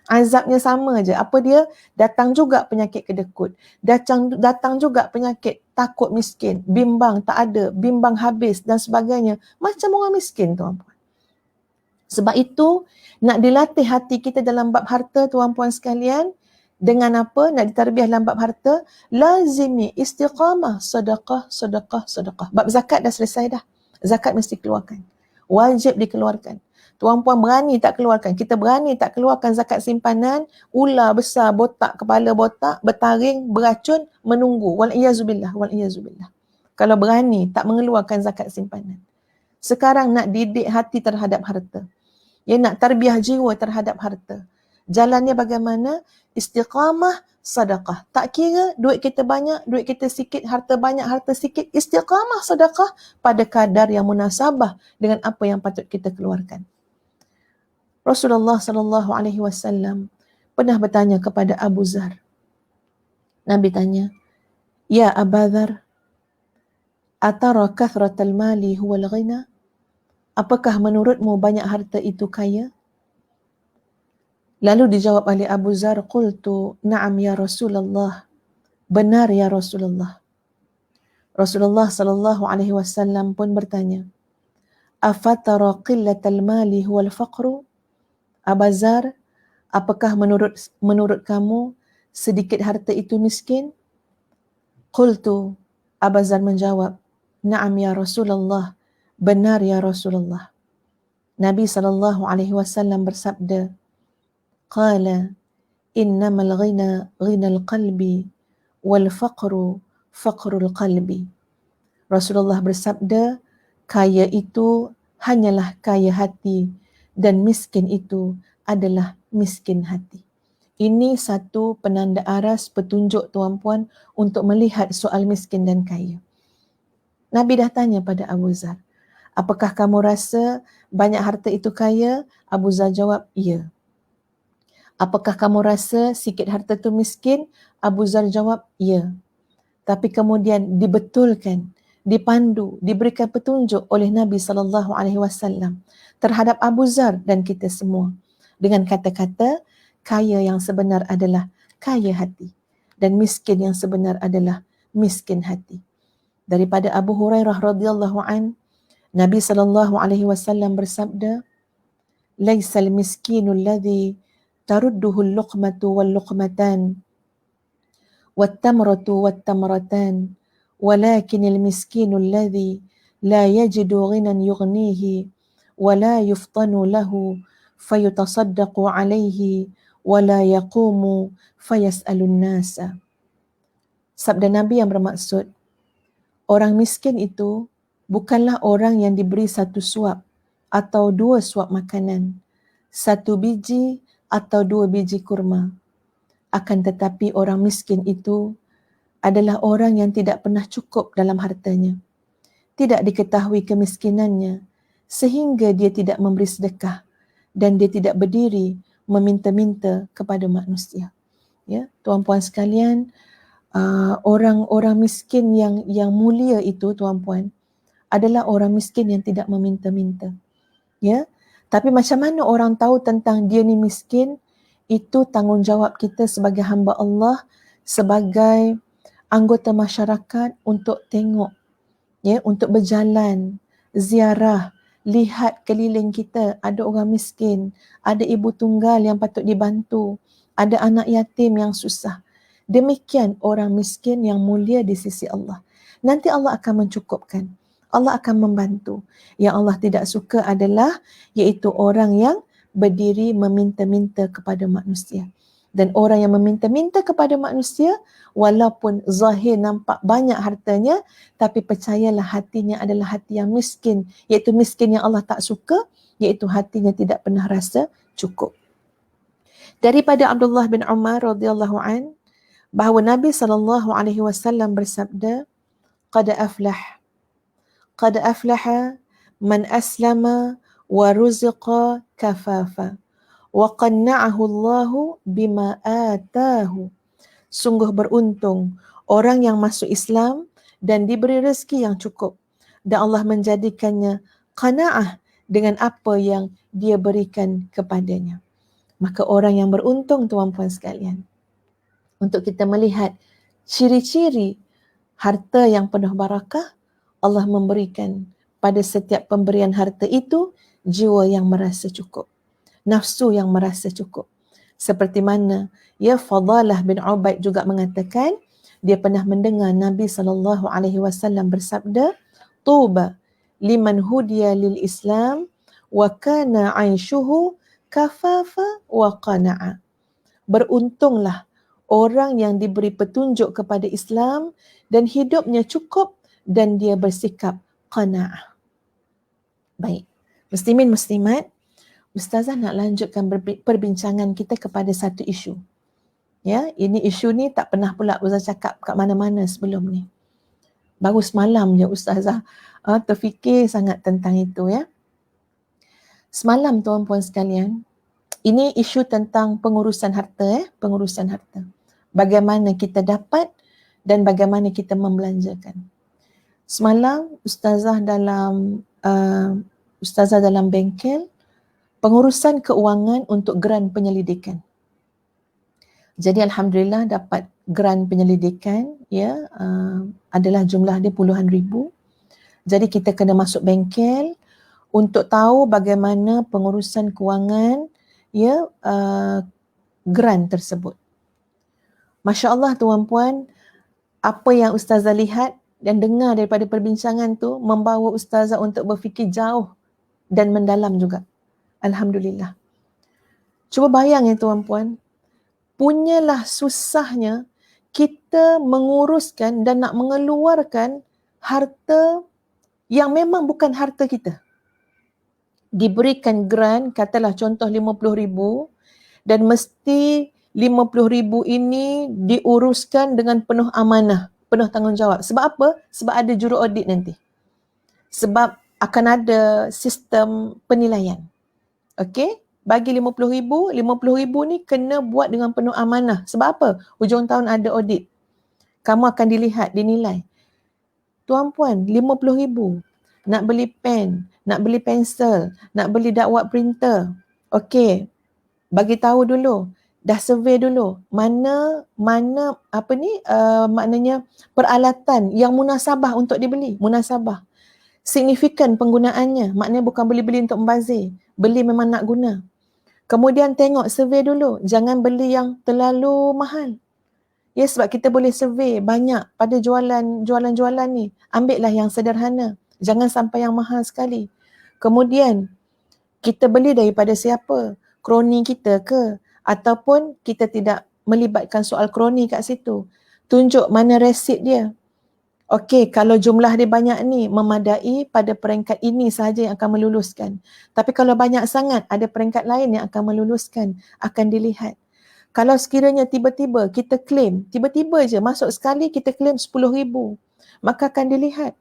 Azabnya sama je. Apa dia? Datang juga penyakit kedekut. Datang juga penyakit takut miskin, bimbang tak ada, bimbang habis dan sebagainya. Macam orang miskin tuan-puan. Sebab itu nak dilatih hati kita dalam bab harta tuan-puan sekalian. Dengan apa? Nak ditarbiah dalam bab harta, lazimi istiqamah, sedekah, sedekah, sedekah. Bab zakat dah selesai dah. Zakat mesti keluarkan. Wajib dikeluarkan. Tuan-puan berani tak keluarkan? Kita berani tak keluarkan zakat simpanan, ular besar, botak, kepala botak, bertaring, beracun, menunggu. Wal-iyazubillah, wal-iyazubillah. Kalau berani tak mengeluarkan zakat simpanan. Sekarang nak didik hati terhadap harta. Ya, nak tarbiah jiwa terhadap harta. Jalannya bagaimana? Istiqamah, sedekah. Tak kira duit kita banyak, duit kita sikit, harta banyak, harta sikit. Istiqamah, sedekah pada kadar yang munasabah dengan apa yang patut kita keluarkan. Rasulullah SAW pernah bertanya kepada Abu Zar. Nabi tanya, Ya Aba Dhar, atara kathratal mali huwal ghina? Apakah menurutmu banyak harta itu kaya? Lalu dijawab oleh Abu Zar, qultu na'am ya Rasulullah. Benar ya Rasulullah. Rasulullah SAW pun bertanya, afatara qillatal mali huwal faqru? Abu Zar, apakah menurut kamu sedikit harta itu miskin? Qultu, Abu Zar menjawab, na'am ya Rasulullah. Benar ya Rasulullah. Nabi SAW bersabda, Qala innamal ghina ghinal qalbi wal faqru faqrul qalbi. Rasulullah bersabda, kaya itu hanyalah kaya hati dan miskin itu adalah miskin hati. Ini satu penanda aras petunjuk tuan-puan untuk melihat soal miskin dan kaya. Nabi dah tanya pada Abu Zar, apakah kamu rasa banyak harta itu kaya? Abu Zar jawab, ya. Apakah kamu rasa sikit harta itu miskin? Abu Zar jawab, ya. Tapi kemudian dibetulkan, dipandu, diberikan petunjuk oleh Nabi SAW terhadap Abu Zar dan kita semua dengan kata-kata, kaya yang sebenar adalah kaya hati dan miskin yang sebenar adalah miskin hati. Daripada Abu Hurairah radhiyallahu an, Nabi SAW bersabda, "Laisal miskinu alladhi tarudduhu al-luqmatu wal-luqmatan wat-tamratu wat-tamratan, walakinil miskinu alladhi la yajidu ghinan yughnihi wa la yuftanu lahu fayutasaddaqu alayhi wa la yaqumu fayas'alun nasa." Sabda Nabi yang bermaksud, orang miskin itu bukanlah orang yang diberi satu suap atau dua suap makanan, satu biji atau dua biji kurma. Akan tetapi orang miskin itu adalah orang yang tidak pernah cukup dalam hartanya. Tidak diketahui kemiskinannya sehingga dia tidak memberi sedekah dan dia tidak berdiri meminta-minta kepada manusia. Ya, tuan-puan sekalian, orang-orang miskin yang mulia itu, tuan-puan, adalah orang miskin yang tidak meminta-minta. Ya, tapi macam mana orang tahu tentang dia ni miskin? Itu tanggungjawab kita sebagai hamba Allah, sebagai anggota masyarakat untuk tengok, ya, untuk berjalan, ziarah, lihat keliling kita, ada orang miskin, ada ibu tunggal yang patut dibantu, ada anak yatim yang susah. Demikian orang miskin yang mulia di sisi Allah. Nanti Allah akan mencukupkan. Allah akan membantu. Yang Allah tidak suka adalah iaitu orang yang berdiri meminta-minta kepada manusia. Dan orang yang meminta-minta kepada manusia, walaupun zahir nampak banyak hartanya, tapi percayalah hatinya adalah hati yang miskin, iaitu miskin yang Allah tak suka, iaitu hatinya tidak pernah rasa cukup. Daripada Abdullah bin Umar radhiyallahu an, bahawa Nabi SAW bersabda, qad aflaha man aslama wa ruziqa kafafa wa qanna'ahu Allahu bima atahu. Sungguh beruntung orang yang masuk Islam dan diberi rezeki yang cukup dan Allah menjadikannya qanaah dengan apa yang dia berikan kepadanya. Maka orang yang beruntung, tuan-puan sekalian, untuk kita melihat ciri-ciri harta yang penuh barakah, Allah memberikan pada setiap pemberian harta itu jiwa yang merasa cukup, nafsu yang merasa cukup. Seperti mana Fadalah bin Ubaid juga mengatakan, dia pernah mendengar Nabi SAW bersabda, "Tuba liman hudiya lil Islam wa kana 'aishuhu kafafa wa qana'a." Beruntunglah orang yang diberi petunjuk kepada Islam dan hidupnya cukup dan dia bersikap qana'ah. Baik, muslimin muslimat, Ustazah nak lanjutkan perbincangan kita kepada satu isu. Ya, ini isu ni tak pernah pula Ustazah cakap kat mana-mana sebelum ni. Baru semalam je Ustazah terfikir sangat tentang itu, ya. Semalam, tuan-puan sekalian, ini isu tentang pengurusan harta, pengurusan harta. Bagaimana kita dapat dan bagaimana kita membelanjakan. Semalam Ustazah dalam bengkel pengurusan keuangan untuk geran penyelidikan. Jadi alhamdulillah dapat geran penyelidikan, ya, adalah jumlah dia puluhan ribu. Jadi kita kena masuk bengkel untuk tahu bagaimana pengurusan kewangan, ya, geran tersebut. Masya Allah, tuan-puan, apa yang Ustazah lihat dan dengar daripada perbincangan tu membawa Ustazah untuk berfikir jauh dan mendalam juga. Alhamdulillah. Cuba bayang, ya tuan-puan, punyalah susahnya kita menguruskan dan nak mengeluarkan harta yang memang bukan harta kita. Diberikan grant, katalah contoh 50,000, dan mesti 50,000 ini diuruskan dengan penuh amanah, penuh tanggungjawab. Sebab apa? Sebab ada juru audit nanti. Sebab akan ada sistem penilaian. Okey? bagi 50,000, 50,000 ni kena buat dengan penuh amanah. Sebab apa? Hujung tahun ada audit. Kamu akan dilihat, dinilai. Tuan-puan, 50,000. Nak beli pen, nak beli pensel, nak beli dakwat printer. Okey, bagi tahu dulu. Dah survey dulu. Mana maknanya peralatan yang munasabah untuk dibeli. Munasabah. Signifikan penggunaannya. Maknanya bukan beli-beli untuk membazir. Beli memang nak guna. Kemudian tengok survey dulu. Jangan beli yang terlalu mahal. Ya, sebab kita boleh survey banyak pada jualan-jualan ni. Ambil lah yang sederhana. Jangan sampai yang mahal sekali. Kemudian, kita beli daripada siapa? Kroni kita ke? Ataupun kita tidak melibatkan soal kroni kat situ. Tunjuk mana resit dia. Okey, kalau jumlah dia banyak ni, memadai pada peringkat ini sahaja yang akan meluluskan. Tapi kalau banyak sangat, ada peringkat lain yang akan meluluskan. Akan dilihat. Kalau sekiranya tiba-tiba kita claim, tiba-tiba je masuk sekali kita claim 10,000, maka akan dilihat.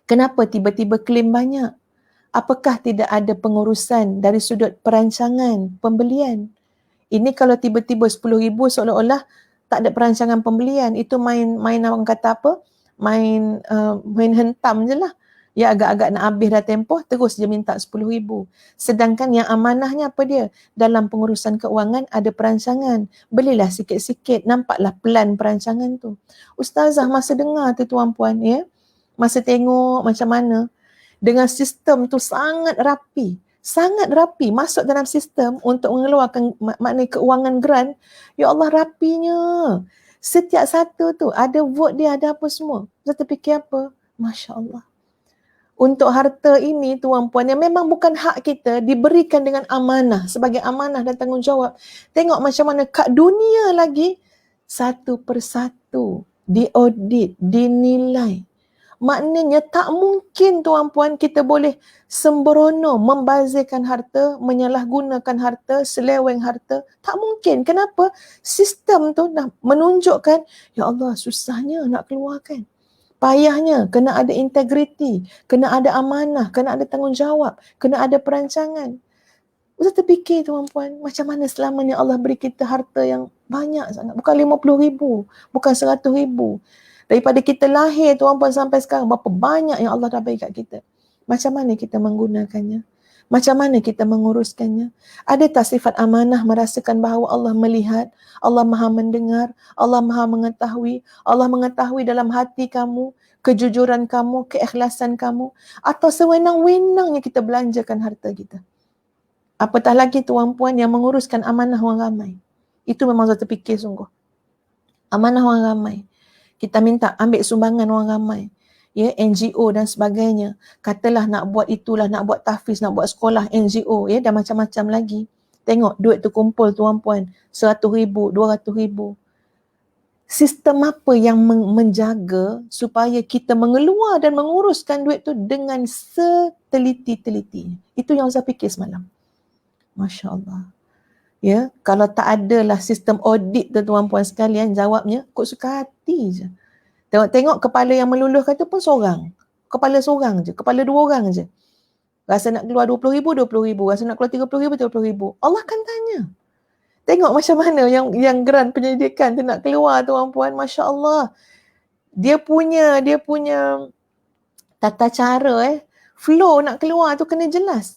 Kenapa tiba-tiba claim banyak? Apakah tidak ada pengurusan dari sudut perancangan pembelian? Ini kalau tiba-tiba 10,000 seolah-olah tak ada perancangan pembelian. Itu main orang kata apa? Main hentam je lah. Ya, agak-agak nak habis dah tempoh, terus je minta 10,000. Sedangkan yang amanahnya apa dia? Dalam pengurusan keuangan ada perancangan. Belilah sikit-sikit, nampaklah plan perancangan tu. Ustazah masa dengar tu tuan-puan, ya, masa tengok macam mana, dengan sistem tu sangat rapi. Sangat rapi, masuk dalam sistem untuk mengeluarkan maknanya keuangan grant. Ya Allah, rapinya. Setiap satu tu ada vote dia, ada apa semua. Saya terfikir apa? Masya Allah. Untuk harta ini tuan-puan yang memang bukan hak kita, diberikan dengan amanah, sebagai amanah dan tanggungjawab. Tengok macam mana kat dunia lagi, satu persatu diaudit, dinilai. Maknanya tak mungkin tuan-puan kita boleh sembrono membazirkan harta, menyalahgunakan harta, seleweng harta. Tak mungkin. Kenapa? Sistem tu dah menunjukkan, ya Allah, susahnya nak keluarkan. Payahnya, kena ada integriti, kena ada amanah, kena ada tanggungjawab, kena ada perancangan. Ustaz terfikir tuan-puan, macam mana selama ni Allah beri kita harta yang banyak sangat. Bukan 50,000, bukan 100,000. Daripada kita lahir tuan-puan sampai sekarang, berapa banyak yang Allah dah beri kat kita. Macam mana kita menggunakannya? Macam mana kita menguruskannya? Ada tak sifat amanah merasakan bahawa Allah melihat, Allah Maha mendengar, Allah Maha mengetahui, Allah mengetahui dalam hati kamu, kejujuran kamu, keikhlasan kamu, atau sewenang-wenangnya kita belanjakan harta kita. Apatah lagi tuan-puan yang menguruskan amanah orang ramai. Itu memang saya terfikir sungguh. Amanah orang ramai. Kita minta ambil sumbangan orang ramai. Ya, NGO dan sebagainya. Katalah nak buat itulah, nak buat tahfiz, nak buat sekolah NGO, ya, dan macam-macam lagi. Tengok duit tu kumpul tuan-puan, 100,000, 200,000. Sistem apa yang menjaga supaya kita mengeluar dan menguruskan duit tu dengan seteliti-teliti? Itu yang saya fikir semalam. Masya Allah. Ya, kalau tak adalah sistem audit tu tuan-puan sekalian, jawabnya kok suka hati je. Tengok kepala yang meluluh kata pun seorang. Kepala seorang je, kepala dua orang je. Rasa nak keluar 20,000, 20,000. Rasa nak keluar 30,000, 30,000. Allah akan tanya. Tengok macam mana yang grant penyelidikan tu nak keluar tuan-puan. Masya Allah. Dia punya tata cara, flow nak keluar tu kena jelas.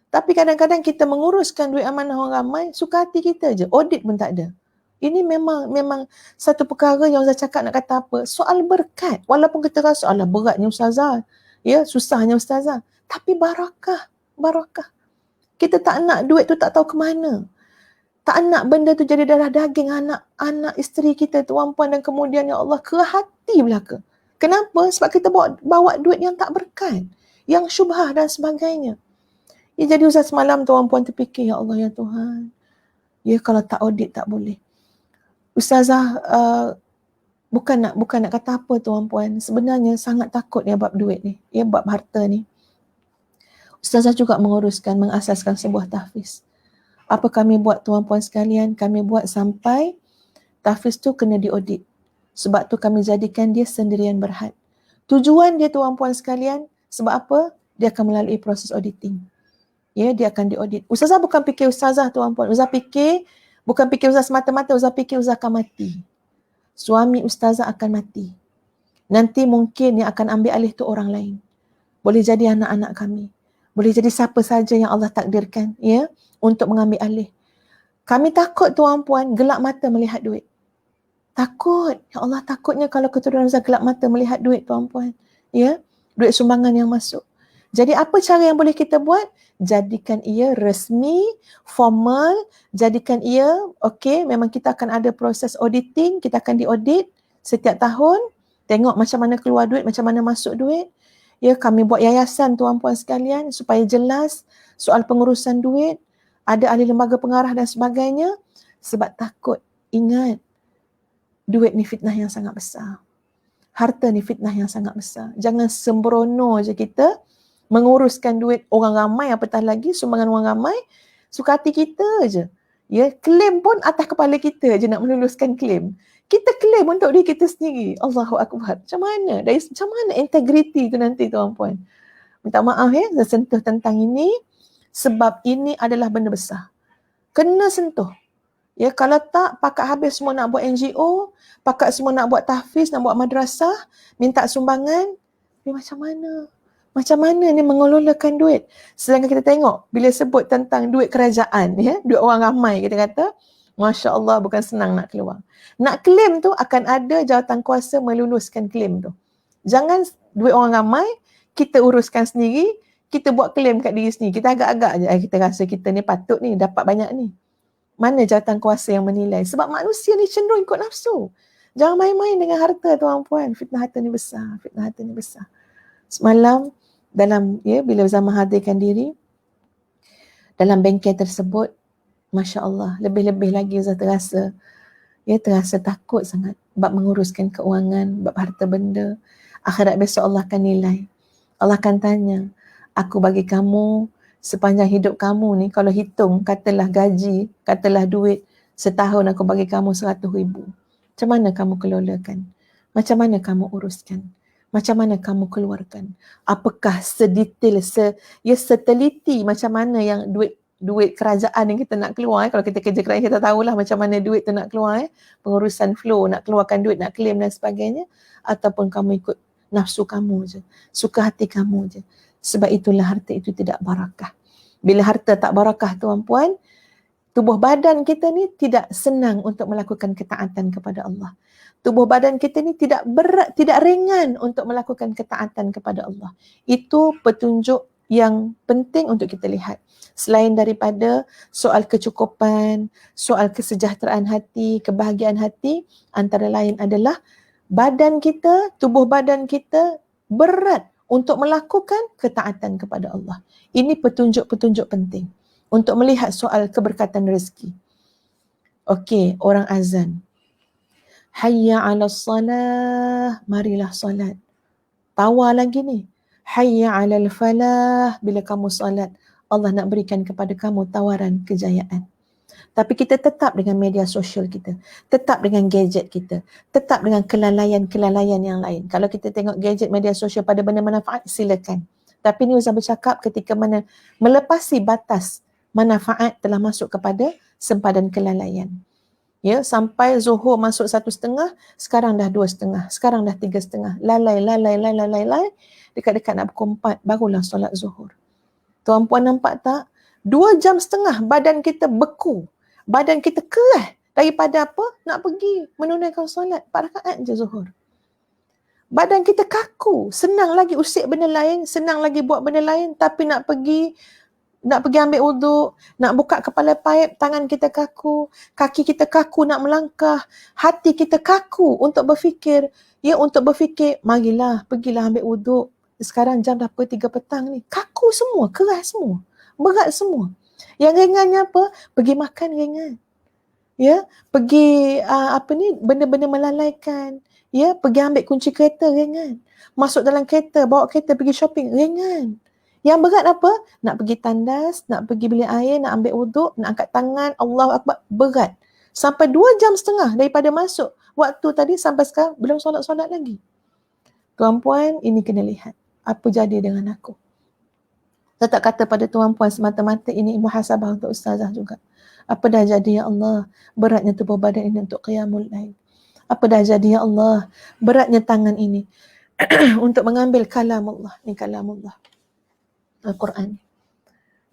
Tapi kadang-kadang kita menguruskan duit amanah orang ramai, suka hati kita je. Audit pun tak ada. Ini memang satu perkara yang Ustaz cakap nak kata apa? Soal berkat. Walaupun kita rasa, alah beratnya Ustazah. Ya, susahnya Ustazah. Tapi barakah. Kita tak nak duit tu tak tahu ke mana. Tak nak benda tu jadi darah daging anak isteri kita, tuan-puan, dan kemudian ya Allah, ke hati belaka. Kenapa? Sebab kita bawa duit yang tak berkat. Yang syubhah dan sebagainya. Ya, jadi Ustaz semalam tuan-puan terfikir, ya Allah ya Tuhan. Ya, kalau tak audit tak boleh. Ustazah bukan nak kata apa tuan-puan. Sebenarnya sangat takut ya bab duit ni. Ya, bab harta ni. Ustazah juga mengasaskan sebuah tahfiz. Apa kami buat tuan-puan sekalian? Kami buat sampai tahfiz tu kena diaudit. Sebab tu kami jadikan dia sendirian berhad. Tujuan dia tuan-puan sekalian, sebab apa? Dia akan melalui proses auditing. Ya, dia akan diaudit. Ustazah bukan fikir ustazah tuan-puan. Bukan fikir ustazah semata-mata, ustazah fikir ustazah akan mati. Suami ustazah akan mati. Nanti mungkin yang akan ambil alih tu orang lain. Boleh jadi anak-anak kami. Boleh jadi siapa saja yang Allah takdirkan, ya, untuk mengambil alih. Kami takut tuan-puan gelap mata melihat duit. Takut. Ya Allah, takutnya kalau keturunan Ustazah gelap mata melihat duit tuan-puan. Ya, duit sumbangan yang masuk. Jadi apa cara yang boleh kita buat? Jadikan ia resmi, formal, jadikan ia, okey, memang kita akan ada proses auditing, kita akan diaudit setiap tahun, tengok macam mana keluar duit, macam mana masuk duit. Ya, kami buat yayasan tuan-puan sekalian supaya jelas soal pengurusan duit, ada ahli lembaga pengarah dan sebagainya, sebab takut. Ingat, duit ni fitnah yang sangat besar. Harta ni fitnah yang sangat besar. Jangan sembrono je kita menguruskan duit orang ramai, apatah lagi sumbangan orang ramai, suka hati kita je. Ya, klaim pun atas kepala kita je nak meluluskan klaim. Kita klaim untuk diri kita sendiri. Allahu Akbar. Macam mana integriti tu nanti tuan-puan? Minta maaf ya, saya sentuh tentang ini sebab ini adalah benda besar. Kena sentuh. Ya, kalau tak, pakat habis semua nak buat NGO, pakat semua nak buat tahfiz, nak buat madrasah, minta sumbangan. Tapi macam mana? Macam mana ni mengelolakan duit? Sedangkan kita tengok, bila sebut tentang duit kerajaan, ya, duit orang ramai, kita kata, Masya Allah, bukan senang nak keluar. Nak claim tu, akan ada jawatan kuasa meluluskan claim tu. Jangan duit orang ramai, kita uruskan sendiri, kita buat claim kat diri sendiri. Kita agak-agak je, kita rasa kita ni patut ni, dapat banyak ni. Mana jawatan kuasa yang menilai? Sebab manusia ni cenderung ikut nafsu. Jangan main-main dengan harta tuan-puan. Fitnah harta ni besar. Fitnah harta ni besar. Semalam dalam, ya, bila Ustazah menghadirkan diri dalam bengkel tersebut, Masya Allah, lebih-lebih lagi Ustazah terasa takut sangat bab menguruskan keuangan, bab harta benda. Akhirat besok Allah akan nilai. Allah akan tanya, aku bagi kamu sepanjang hidup kamu ni, kalau hitung katalah gaji, katalah duit, setahun aku bagi kamu 100,000. Macam mana kamu kelolakan? Macam mana kamu uruskan? Macam mana kamu keluarkan? Apakah sedetail, seteliti macam mana yang duit kerajaan yang kita nak keluar. Kalau kita kerja kerajaan, kita tahulah macam mana duit tu nak keluar. Pengurusan flow, nak keluarkan duit, nak claim dan sebagainya. Ataupun kamu ikut nafsu kamu je, suka hati kamu je. Sebab itulah harta itu tidak barakah. Bila harta tak barakah tuan-puan, tubuh badan kita ni tidak senang untuk melakukan ketaatan kepada Allah. Tubuh badan kita ni tidak berat, tidak ringan untuk melakukan ketaatan kepada Allah. Itu petunjuk yang penting untuk kita lihat. Selain daripada soal kecukupan, soal kesejahteraan hati, kebahagiaan hati, antara lain adalah badan kita, tubuh badan kita berat untuk melakukan ketaatan kepada Allah. Ini petunjuk-petunjuk penting untuk melihat soal keberkatan rezeki. Okey, orang azan. Hayya 'alas salah, marilah solat. Tawar lagi ni. Hayya 'alal falah, bila kamu solat, Allah nak berikan kepada kamu tawaran kejayaan. Tapi kita tetap dengan media sosial kita, tetap dengan gadget kita, tetap dengan kelalaian-kelalaian yang lain. Kalau kita tengok gadget, media sosial pada benda manfaat, silakan. Tapi ni Ustaz bercakap ketika mana melepasi batas manfaat telah masuk kepada sempadan kelalaian. Ya, sampai Zuhur masuk 1:30, sekarang dah 2:30, sekarang dah 3:30. Lalai. Dekat-dekat nak pukul 4, barulah solat Zuhur. Tuan-puan nampak tak? 2.5 jam badan kita beku. Badan kita keras daripada apa? Nak pergi menunaikan solat 4 rakaat je Zuhur. Badan kita kaku. Senang lagi usik benda lain, senang lagi buat benda lain, tapi nak pergi ambil wuduk, nak buka kepala paip, tangan kita kaku, kaki kita kaku nak melangkah, hati kita kaku untuk berfikir. Ya, untuk berfikir, marilah, pergilah ambil wuduk. Sekarang jam dah 3 petang ni. Kaku semua, keras semua, berat semua. Yang ringannya apa? Pergi makan ringan. Ya, pergi benda-benda melalaikan. Ya, pergi ambil kunci kereta ringan. Masuk dalam kereta, bawa kereta pergi shopping ringan. Yang berat apa? Nak pergi tandas, nak pergi beli air, nak ambil wuduk, nak angkat tangan, Allahu Akbar, berat. Sampai 2.5 jam daripada masuk waktu tadi sampai sekarang belum solat-solat lagi. Tuan-puan, ini kena lihat. Apa jadi dengan aku? Saya tak kata pada tuan-puan semata-mata, ini muhasabah untuk ustazah juga. Apa dah jadi ya Allah, beratnya tubuh badan ini untuk qiyamul lail. Apa dah jadi ya Allah, beratnya tangan ini untuk mengambil kalam Allah. Ni kalam Allah, Al-Quran.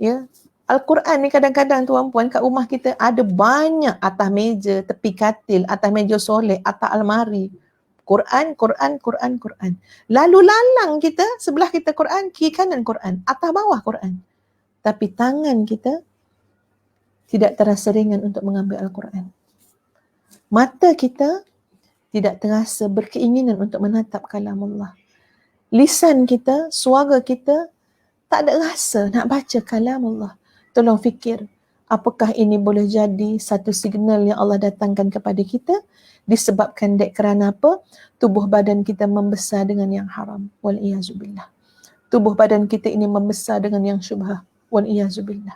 Ya, Al-Quran ni kadang-kadang tuan-puan kat rumah kita ada banyak atas meja, tepi katil, atas meja soleh, atas almari. Quran, Quran, Quran, Quran. Lalu lalang kita, sebelah kita Quran, kiri kanan Quran, atas bawah Quran. Tapi tangan kita tidak terasa ringan untuk mengambil Al-Quran. Mata kita tidak terasa berkeinginan untuk menatap kalam Allah. Lisan kita, suara kita tak ada rasa nak baca kalam Allah. Tolong fikir, apakah ini boleh jadi satu signal yang Allah datangkan kepada kita disebabkan kerana apa? Tubuh badan kita membesar dengan yang haram. Wal-iyazubillah. Tubuh badan kita ini membesar dengan yang syubhah. Wal-iyazubillah.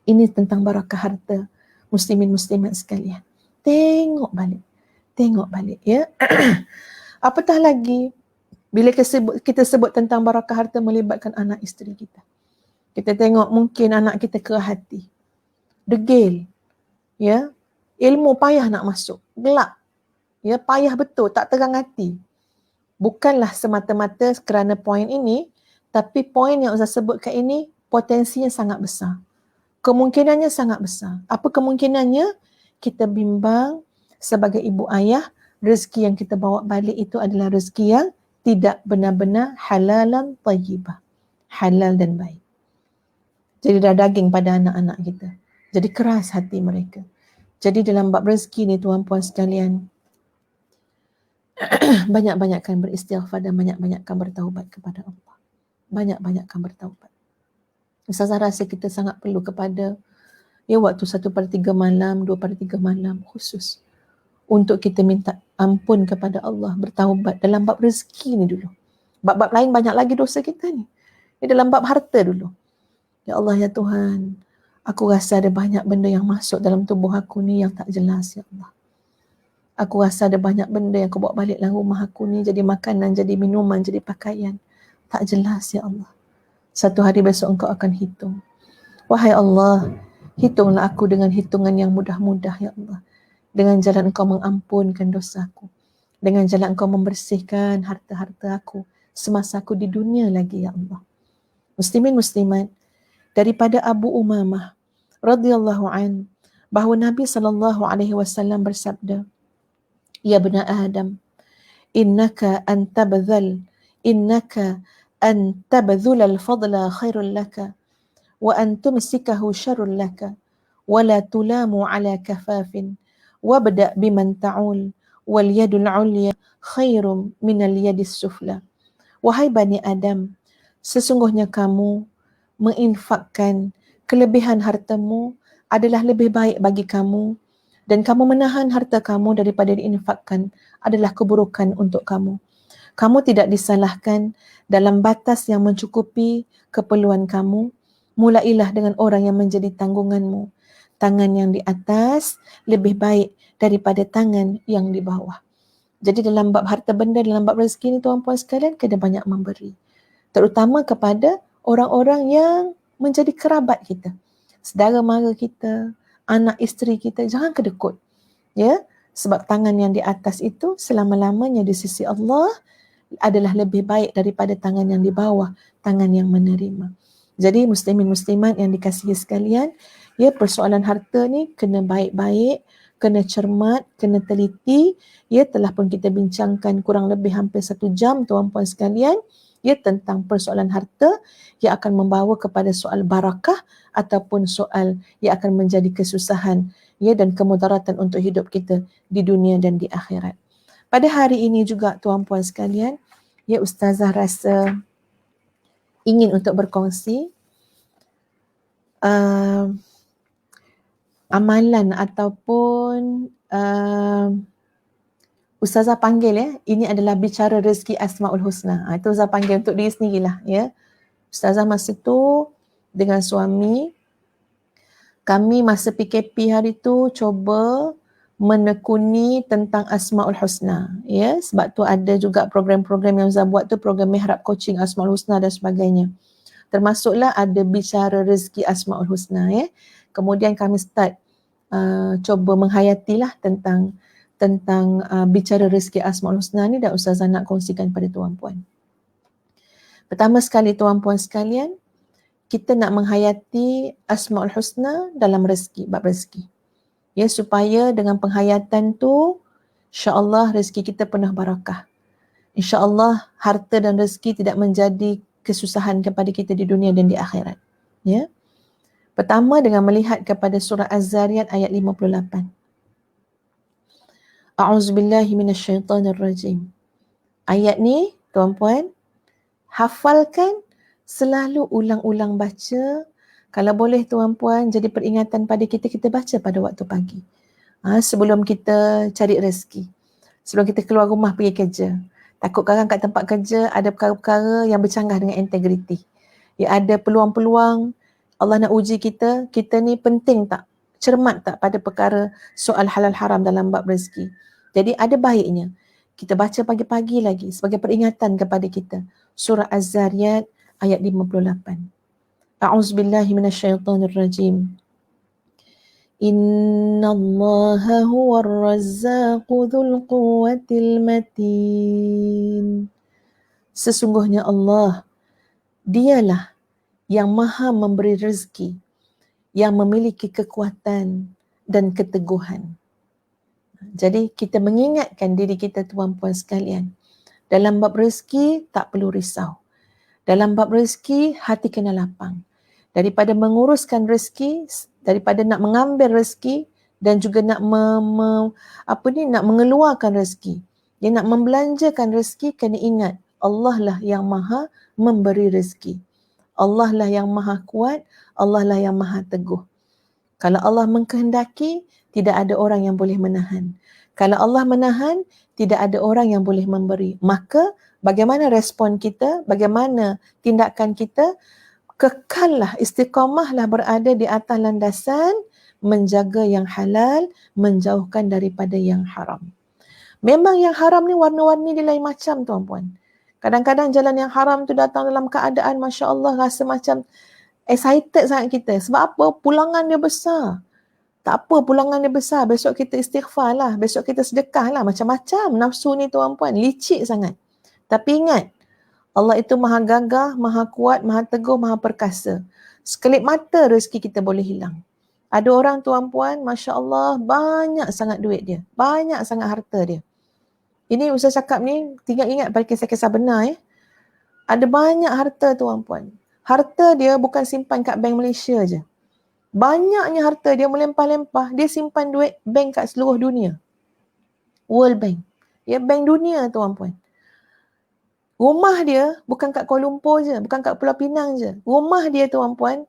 Ini tentang barakah harta muslimin muslimat sekalian. Tengok balik ya. Apatah lagi bila kita sebut tentang barakah harta melibatkan anak isteri kita. Kita tengok mungkin anak kita kerah hati, degil, ya, ilmu payah nak masuk, gelap, ya, payah betul, tak terang hati. Bukanlah semata-mata kerana poin ini, tapi poin yang Ustaz sebutkan ini potensinya sangat besar. Kemungkinannya sangat besar. Apa kemungkinannya? Kita bimbang sebagai ibu ayah, rezeki yang kita bawa balik itu adalah rezeki yang tidak benar-benar halalan tayyibah. Halal dan baik. Jadi dah daging pada anak-anak kita. Jadi keras hati mereka. Jadi dalam bab rezeki ni tuan-puan sekalian, banyak-banyakkan beristighfar dan banyak-banyakkan bertaubat kepada Allah. Banyak-banyakkan bertaubat. Ustazah rasa kita sangat perlu kepada waktu 1/3 malam, 2/3 malam khusus untuk kita minta ampun kepada Allah, bertaubat dalam bab rezeki ni dulu. Bab-bab lain banyak lagi dosa kita ni. Ini dalam bab harta dulu. Ya Allah, ya Tuhan, aku rasa ada banyak benda yang masuk dalam tubuh aku ni yang tak jelas, ya Allah. Aku rasa ada banyak benda yang aku bawa balik dalam rumah aku ni, jadi makanan, jadi minuman, jadi pakaian. Tak jelas, ya Allah. Satu hari besok engkau akan hitung. Wahai Allah, hitunglah aku dengan hitungan yang mudah-mudah, ya Allah. Dengan jalan engkau mengampunkan dosaku. Dengan jalan engkau membersihkan harta-harta aku semasa aku di dunia lagi, ya Allah. Muslimin muslimat, daripada Abu Umamah radhiyallahu an, bahawa Nabi SAW bersabda, Ya bena Adam, innaka an tabdhal al-fadla khairul laka wa an tumsikahu syarrul laka wa la tulamu ala kafafin wabda biman ta'ul wal yadul ulya khairum minal yadis sufla. Wahai Bani Adam, sesungguhnya kamu menginfakkan kelebihan hartamu adalah lebih baik bagi kamu, dan kamu menahan harta kamu daripada diinfakkan adalah keburukan untuk kamu. Kamu tidak disalahkan dalam batas yang mencukupi keperluan kamu. Mulailah dengan orang yang menjadi tanggunganmu. Tangan yang di atas lebih baik daripada tangan yang di bawah. Jadi dalam bab harta benda, dalam bab rezeki ni tuan-puan sekalian, kena banyak memberi. Terutama kepada orang-orang yang menjadi kerabat kita. Saudara mara kita, anak isteri kita, jangan kedekut. Ya, sebab tangan yang di atas itu selama-lamanya di sisi Allah adalah lebih baik daripada tangan yang di bawah, tangan yang menerima. Jadi muslimin muslimat yang dikasihi sekalian, ya, persoalan harta ni kena baik-baik, kena cermat, kena teliti. Ya, telah pun kita bincangkan kurang lebih hampir 1 jam tuan-puan sekalian, ya, tentang persoalan harta yang akan membawa kepada soal barakah ataupun soal yang akan menjadi kesusahan, ya, dan kemudaratan untuk hidup kita di dunia dan di akhirat. Pada hari ini juga tuan-puan sekalian, ya, ustazah rasa ingin untuk berkongsi amalan ataupun ustazah panggil, ya, ini adalah bicara rezeki Asmaul Husna. Itu ustazah panggil untuk diri sendirilah, ya. Ustazah masa tu dengan suami, kami masa PKP hari tu cuba menekuni tentang Asmaul Husna, ya. Sebab tu ada juga program-program yang Ustazah buat tu, program Mihrab Coaching Asmaul Husna dan sebagainya. Termasuklah ada bicara rezeki Asmaul Husna ya. Kemudian kami start cuba menghayatilah tentang bicara rezeki Asmaul Husna ni, dan Ustazah nak kongsikan pada tuan-puan. Pertama sekali tuan-puan sekalian, kita nak menghayati Asmaul Husna dalam rezeki, bab rezeki. Ya, supaya dengan penghayatan tu, insya-Allah rezeki kita penuh barakah. InsyaAllah harta dan rezeki tidak menjadi kesusahan kepada kita di dunia dan di akhirat. Ya. Pertama dengan melihat kepada surah Az-Zariyat ayat 58. A'udzubillahi minasyaitanirrajim. Ayat ni, tuan-puan, hafalkan, selalu ulang-ulang baca. Kalau boleh tuan-puan, jadi peringatan pada kita, kita baca pada waktu pagi. Sebelum kita cari rezeki. Sebelum kita keluar rumah pergi kerja. Takut kadang kat tempat kerja ada perkara-perkara yang bercanggah dengan integriti. Ya, ada peluang-peluang Allah nak uji kita, kita ni penting tak? Cermat tak pada perkara soal halal haram dalam bab rezeki? Jadi ada baiknya kita baca pagi-pagi lagi sebagai peringatan kepada kita. Surah Az-Zariyat ayat 58. A'udzubillahi minasyaitanirrajim. Innallaha huwar razzaqu dzul quwwatil matin. Sesungguhnya Allah, dialah yang maha memberi rezeki, yang memiliki kekuatan dan keteguhan. Jadi kita mengingatkan diri kita tuan-puan sekalian, dalam bab rezeki tak perlu risau. Dalam bab rezeki hati kena lapang. Daripada menguruskan rezeki, daripada nak mengambil rezeki dan juga nak nak mengeluarkan rezeki. Dia nak membelanjakan rezeki, kena ingat Allah lah yang maha memberi rezeki. Allah lah yang maha kuat, Allah lah yang maha teguh. Kalau Allah mengkehendaki, tidak ada orang yang boleh menahan. Kalau Allah menahan, tidak ada orang yang boleh memberi. Maka bagaimana respon kita, bagaimana tindakan kita? Kekallah, istiqamahlah berada di atas landasan menjaga yang halal, menjauhkan daripada yang haram. Memang yang haram ni warna-warni dia lain macam tuan-puan. Kadang-kadang jalan yang haram tu datang dalam keadaan Masya Allah rasa macam excited sangat kita. Sebab apa? Pulangan dia besar. Tak apa pulangan dia besar, besok kita istighfar lah, besok kita sedekah lah. Macam-macam nafsu ni tuan-puan, licik sangat. Tapi ingat, Allah itu maha gagah, maha kuat, maha teguh, maha perkasa. Sekelip mata rezeki kita boleh hilang. Ada orang tuan-puan, Masya Allah, banyak sangat duit dia. Banyak sangat harta dia. Ini Ustaz cakap ni, tinggal ingat pada kisah-kisah benar ya. Ada banyak harta tuan-puan. Harta dia bukan simpan kat bank Malaysia je. Banyaknya harta dia melempah-lempah. Dia simpan duit bank kat seluruh dunia. World Bank. Ya, bank dunia tuan-puan. Rumah dia bukan kat Kuala Lumpur je, bukan kat Pulau Pinang je. Rumah dia tuan-puan,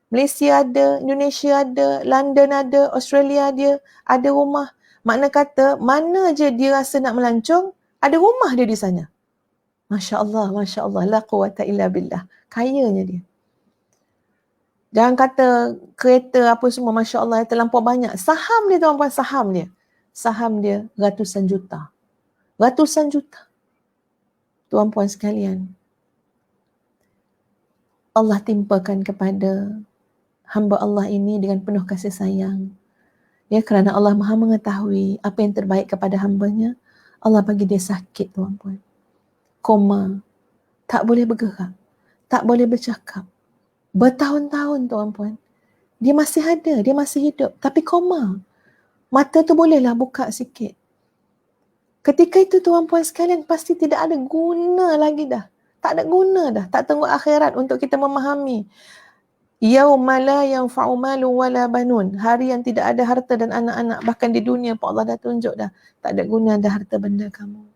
Malaysia ada, Indonesia ada, London ada, Australia ada rumah. Makna kata, mana je dia rasa nak melancong, ada rumah dia di sana. Masya Allah, la quwata illa billah. Kayanya dia. Jangan kata kereta apa semua, Masya Allah, terlampau banyak. Saham dia tuan-puan, saham dia ratusan juta. Ratusan juta. Tuan-puan sekalian, Allah timpakan kepada hamba Allah ini dengan penuh kasih sayang. Ya, kerana Allah maha mengetahui apa yang terbaik kepada hambanya, Allah bagi dia sakit tuan-puan. Koma, tak boleh bergerak, tak boleh bercakap. Bertahun-tahun tuan-puan. Dia masih ada, dia masih hidup, tapi koma. Mata tu bolehlah buka sikit. Ketika itu tuan-puan sekalian pasti tidak ada guna lagi dah. Tak ada guna dah. Tak tunggu akhirat untuk kita memahami. Yauma la yanfa'u malun wala banun. Hari yang tidak ada harta dan anak-anak. Bahkan di dunia pun Allah dah tunjuk dah. Tak ada guna dah harta benda kamu.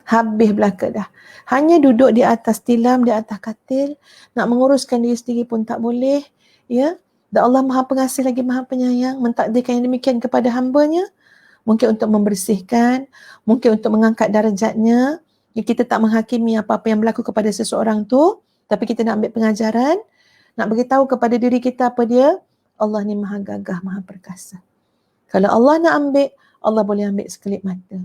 Habis belaka dah. Hanya duduk di atas tilam, di atas katil. Nak menguruskan diri sendiri pun tak boleh. Ya. Dan Allah maha pengasih lagi maha penyayang. Mentakdirkan yang demikian kepada hambanya. Mungkin untuk membersihkan, mungkin untuk mengangkat darjatnya. Kita tak menghakimi apa-apa yang berlaku kepada seseorang tu, tapi kita nak ambil pengajaran, nak beritahu kepada diri kita apa dia. Allah ni maha gagah, maha perkasa. Kalau Allah nak ambil, Allah boleh ambil sekelip mata.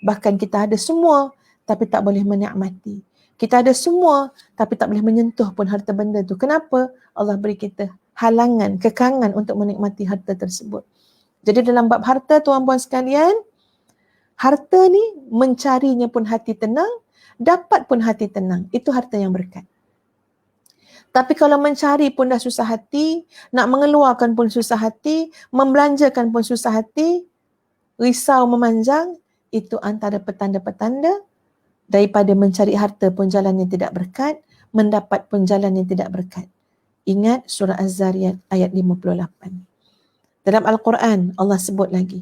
Bahkan kita ada semua, tapi tak boleh menikmati. Kita ada semua tapi tak boleh menyentuh pun harta benda tu. Kenapa? Allah beri kita halangan, kekangan untuk menikmati harta tersebut. Jadi dalam bab harta, tuan-puan sekalian, harta ni mencarinya pun hati tenang, dapat pun hati tenang. Itu harta yang berkat. Tapi kalau mencari pun dah susah hati, nak mengeluarkan pun susah hati, membelanjakan pun susah hati, risau memanjang, itu antara petanda-petanda daripada mencari harta pun jalan yang tidak berkat, mendapat pun jalan yang tidak berkat. Ingat surah Az-Zariyat ayat 58. Dalam Al-Quran Allah sebut lagi,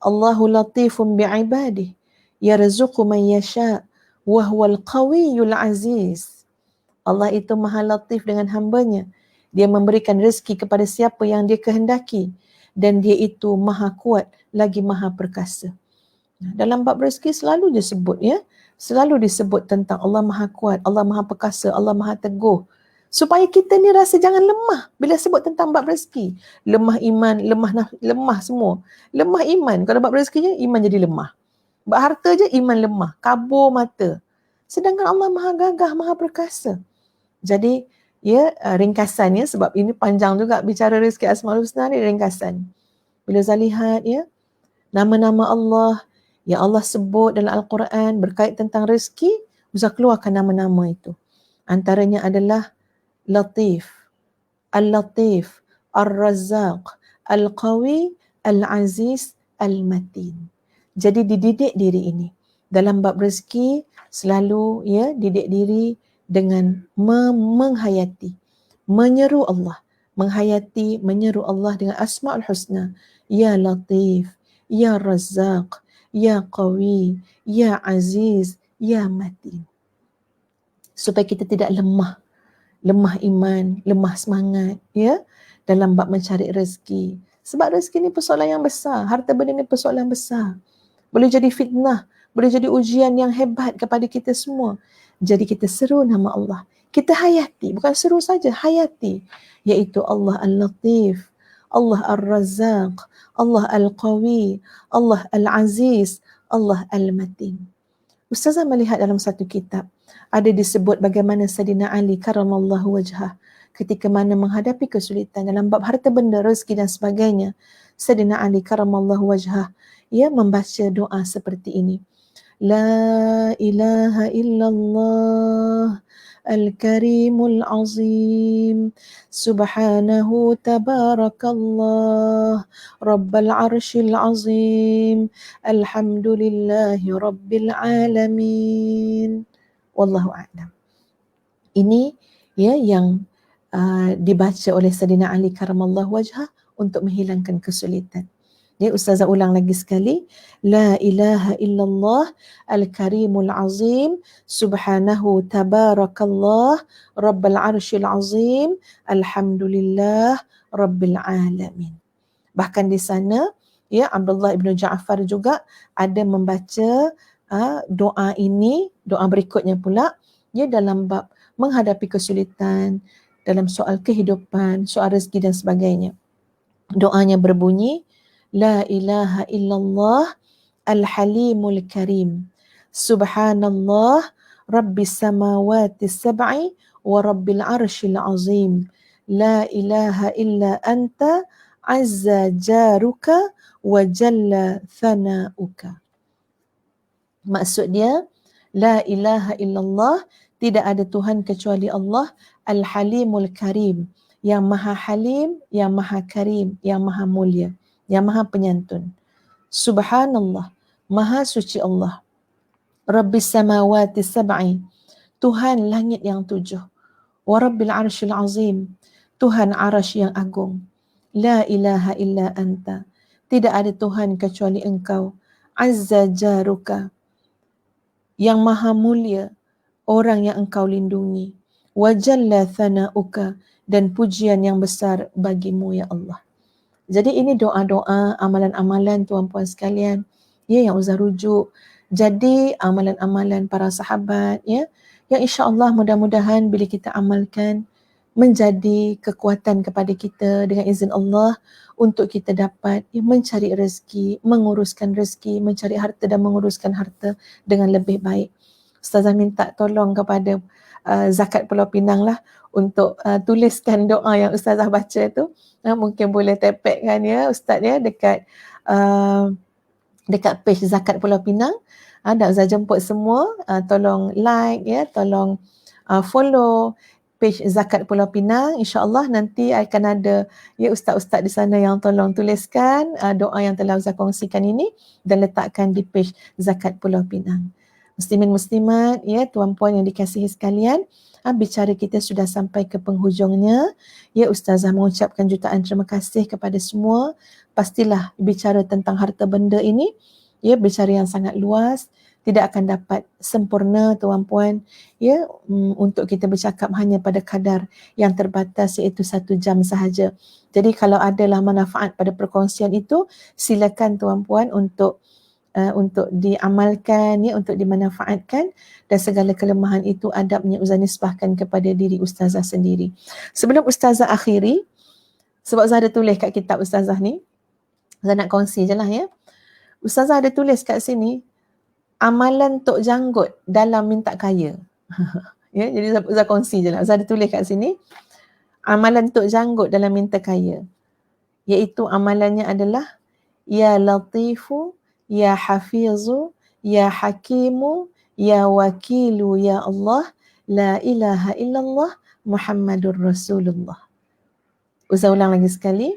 Allahu latifun bi'ibadih, yarzuqu man yasha' wa huwal qawiyyul aziz. Allah itu maha latif dengan hambanya. Dia memberikan rezeki kepada siapa yang dia kehendaki. Dan dia itu maha kuat, lagi maha perkasa. Dalam bab rezeki selalu dia sebut, ya. Selalu disebut tentang Allah maha kuat, Allah maha perkasa, Allah maha teguh. Supaya kita ni rasa jangan lemah bila sebut tentang bab rezeki. Lemah iman, lemah semua. Lemah iman. Kalau bab rezekinya, iman jadi lemah. Bab harta je, iman lemah. Kabur mata. Sedangkan Allah maha gagah, maha perkasa. Jadi, ya, ringkasannya, sebab ini panjang juga bicara rezeki Asmaul Husna ni, ringkasan. Bila Zah lihat, ya, nama-nama Allah yang Allah sebut dalam Al-Quran berkait tentang rezeki, Ustaz keluarkan nama-nama itu. Antaranya adalah Latif, Al-Latif, Ar-Razzaq, Al-Qawi, Al-Aziz, Al-Matin. Jadi dididik diri ini. Dalam bab rezeki, selalu, ya, didik diri dengan menghayati, menyeru Allah, menyeru Allah dengan Asmaul Husna. Ya Latif, Ya Razzaq, Ya Qawi, Ya Aziz, Ya Matin. Supaya kita tidak lemah iman, lemah semangat, ya, dalam bab mencari rezeki. Sebab rezeki ni persoalan yang besar, harta benda ni persoalan besar. Boleh jadi fitnah, boleh jadi ujian yang hebat kepada kita semua. Jadi kita seru nama Allah. Kita hayati, bukan seru saja, hayati. Iaitu Allah Al-Latif, Allah Al-Razzaq, Allah Al-Qawi, Allah Al-Aziz, Allah Al-Matin. Ustazah melihat dalam satu kitab, ada disebut bagaimana Sayyidina Ali karamallahu wajhah ketika mana menghadapi kesulitan dalam bab harta benda, rezeki dan sebagainya. Sayyidina Ali karamallahu wajhah, ia membaca doa seperti ini. La ilaha illallah al-karimul azim subhanahu tabarakallah rabbal arshil azim alhamdulillahi rabbil alamin. Wallahu a'lam. Ini, ya, yang dibaca oleh Sayyidina Ali karamallahu wajhah untuk menghilangkan kesulitan. Ya, Ustazah ulang lagi sekali. La ilaha illallah al-karimul azim subhanahu tabarakallah rabbal arshil azim alhamdulillah rabbil alamin. Bahkan di sana, ya, Abdullah ibn Ja'far juga ada membaca doa ini, doa berikutnya pula, ya, dalam bab menghadapi kesulitan, dalam soal kehidupan, soal rezeki dan sebagainya. Doanya berbunyi, La ilaha illallah al-halimul karim. Subhanallah rabbis samawati sab'i wa rabbil arshil azim. La ilaha illa anta azza jaruka wa jalla thana'uka. Maksud dia, La ilaha illallah, tidak ada Tuhan kecuali Allah, al-halimul karim, yang maha halim, yang maha karim, yang maha mulia, yang maha penyantun. Subhanallah, maha suci Allah. Rabbis samawati sab'i, Tuhan langit yang 7. Wa rabbil arshil azim, Tuhan arasy yang agung. La ilaha illa anta, tidak ada Tuhan kecuali engkau. Azza jaruka, yang maha mulia, orang yang engkau lindungi. Wa jalla thana'uka, dan pujian yang besar bagimu ya Allah. Jadi ini doa-doa, amalan-amalan tuan-puan sekalian, ya, yang Ustazah rujuk. Jadi amalan-amalan para sahabat, ya, yang insya-Allah mudah-mudahan bila kita amalkan menjadi kekuatan kepada kita dengan izin Allah untuk kita dapat, ya, mencari rezeki, menguruskan rezeki, mencari harta dan menguruskan harta dengan lebih baik. Ustazah minta tolong kepada Zakat Pulau Pinang lah untuk tuliskan doa yang Ustazah baca tu. Mungkin boleh tepekkan ya Ustaz ya dekat page Zakat Pulau Pinang. Dan Ustazah jemput semua tolong like ya, tolong follow page Zakat Pulau Pinang. InsyaAllah nanti akan ada ya ustaz-ustaz di sana yang tolong tuliskan doa yang telah Ustazah kongsikan ini dan letakkan di page Zakat Pulau Pinang. Muslimin muslimat ya, tuan-puan yang dikasihi sekalian, bicara kita sudah sampai ke penghujungnya. Ya, Ustazah mengucapkan jutaan terima kasih kepada semua. Pastilah bicara tentang harta benda ini ya, bicara yang sangat luas, tidak akan dapat sempurna tuan-puan ya, untuk kita bercakap hanya pada kadar yang terbatas iaitu 1 jam sahaja. Jadi kalau adalah manfaat pada perkongsian itu, silakan tuan-puan untuk diamalkan ya, untuk dimanfaatkan, dan segala kelemahan itu adabnya Ustazah nisbahkan kepada diri Ustazah sendiri. Sebelum Ustazah akhiri, sebab Ustazah ada tulis kat kitab Ustazah ni, Ustazah nak kongsi je lah ya. Ustazah ada tulis kat sini amalan Tok Janggut dalam minta kaya. Ya, jadi Ustazah kongsi je lah. Ustazah ada tulis kat sini amalan Tok Janggut dalam minta kaya, iaitu amalannya adalah Ya Latifu, Ya Hafizu, Ya Hakimu, Ya Wakilu, Ya Allah, La ilaha illallah, Muhammadur Rasulullah. Ustazah ulang lagi sekali.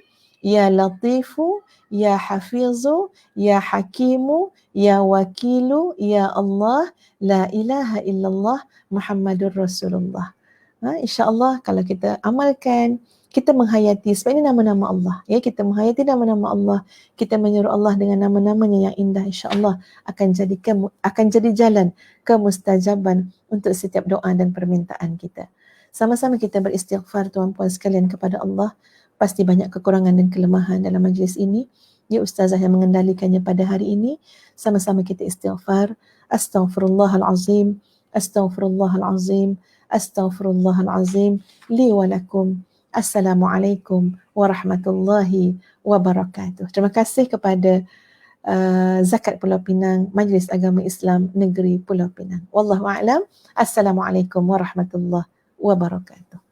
Ya Latifu, Ya Hafizu, Ya Hakimu, Ya Wakilu, Ya Allah, La ilaha illallah, Muhammadur Rasulullah. InsyaAllah kalau kita amalkan, kita menghayati, sebab ini nama-nama Allah. Ya, kita menghayati nama-nama Allah, kita menyeru Allah dengan nama-namanya yang indah, insyaAllah akan jadi jalan kemustajaban untuk setiap doa dan permintaan kita. Sama-sama kita beristighfar tuan-puan sekalian kepada Allah. Pasti banyak kekurangan dan kelemahan dalam majlis ini. Ya, Ustazah yang mengendalikannya pada hari ini. Sama-sama kita istighfar. Astaghfirullahalazim, Astaghfirullahalazim, Astaghfirullahalazim li wa lakum. Assalamualaikum warahmatullahi wabarakatuh. Terima kasih kepada Zakat Pulau Pinang, Majlis Agama Islam Negeri Pulau Pinang. Wallahu a'lam. Assalamualaikum warahmatullahi wabarakatuh.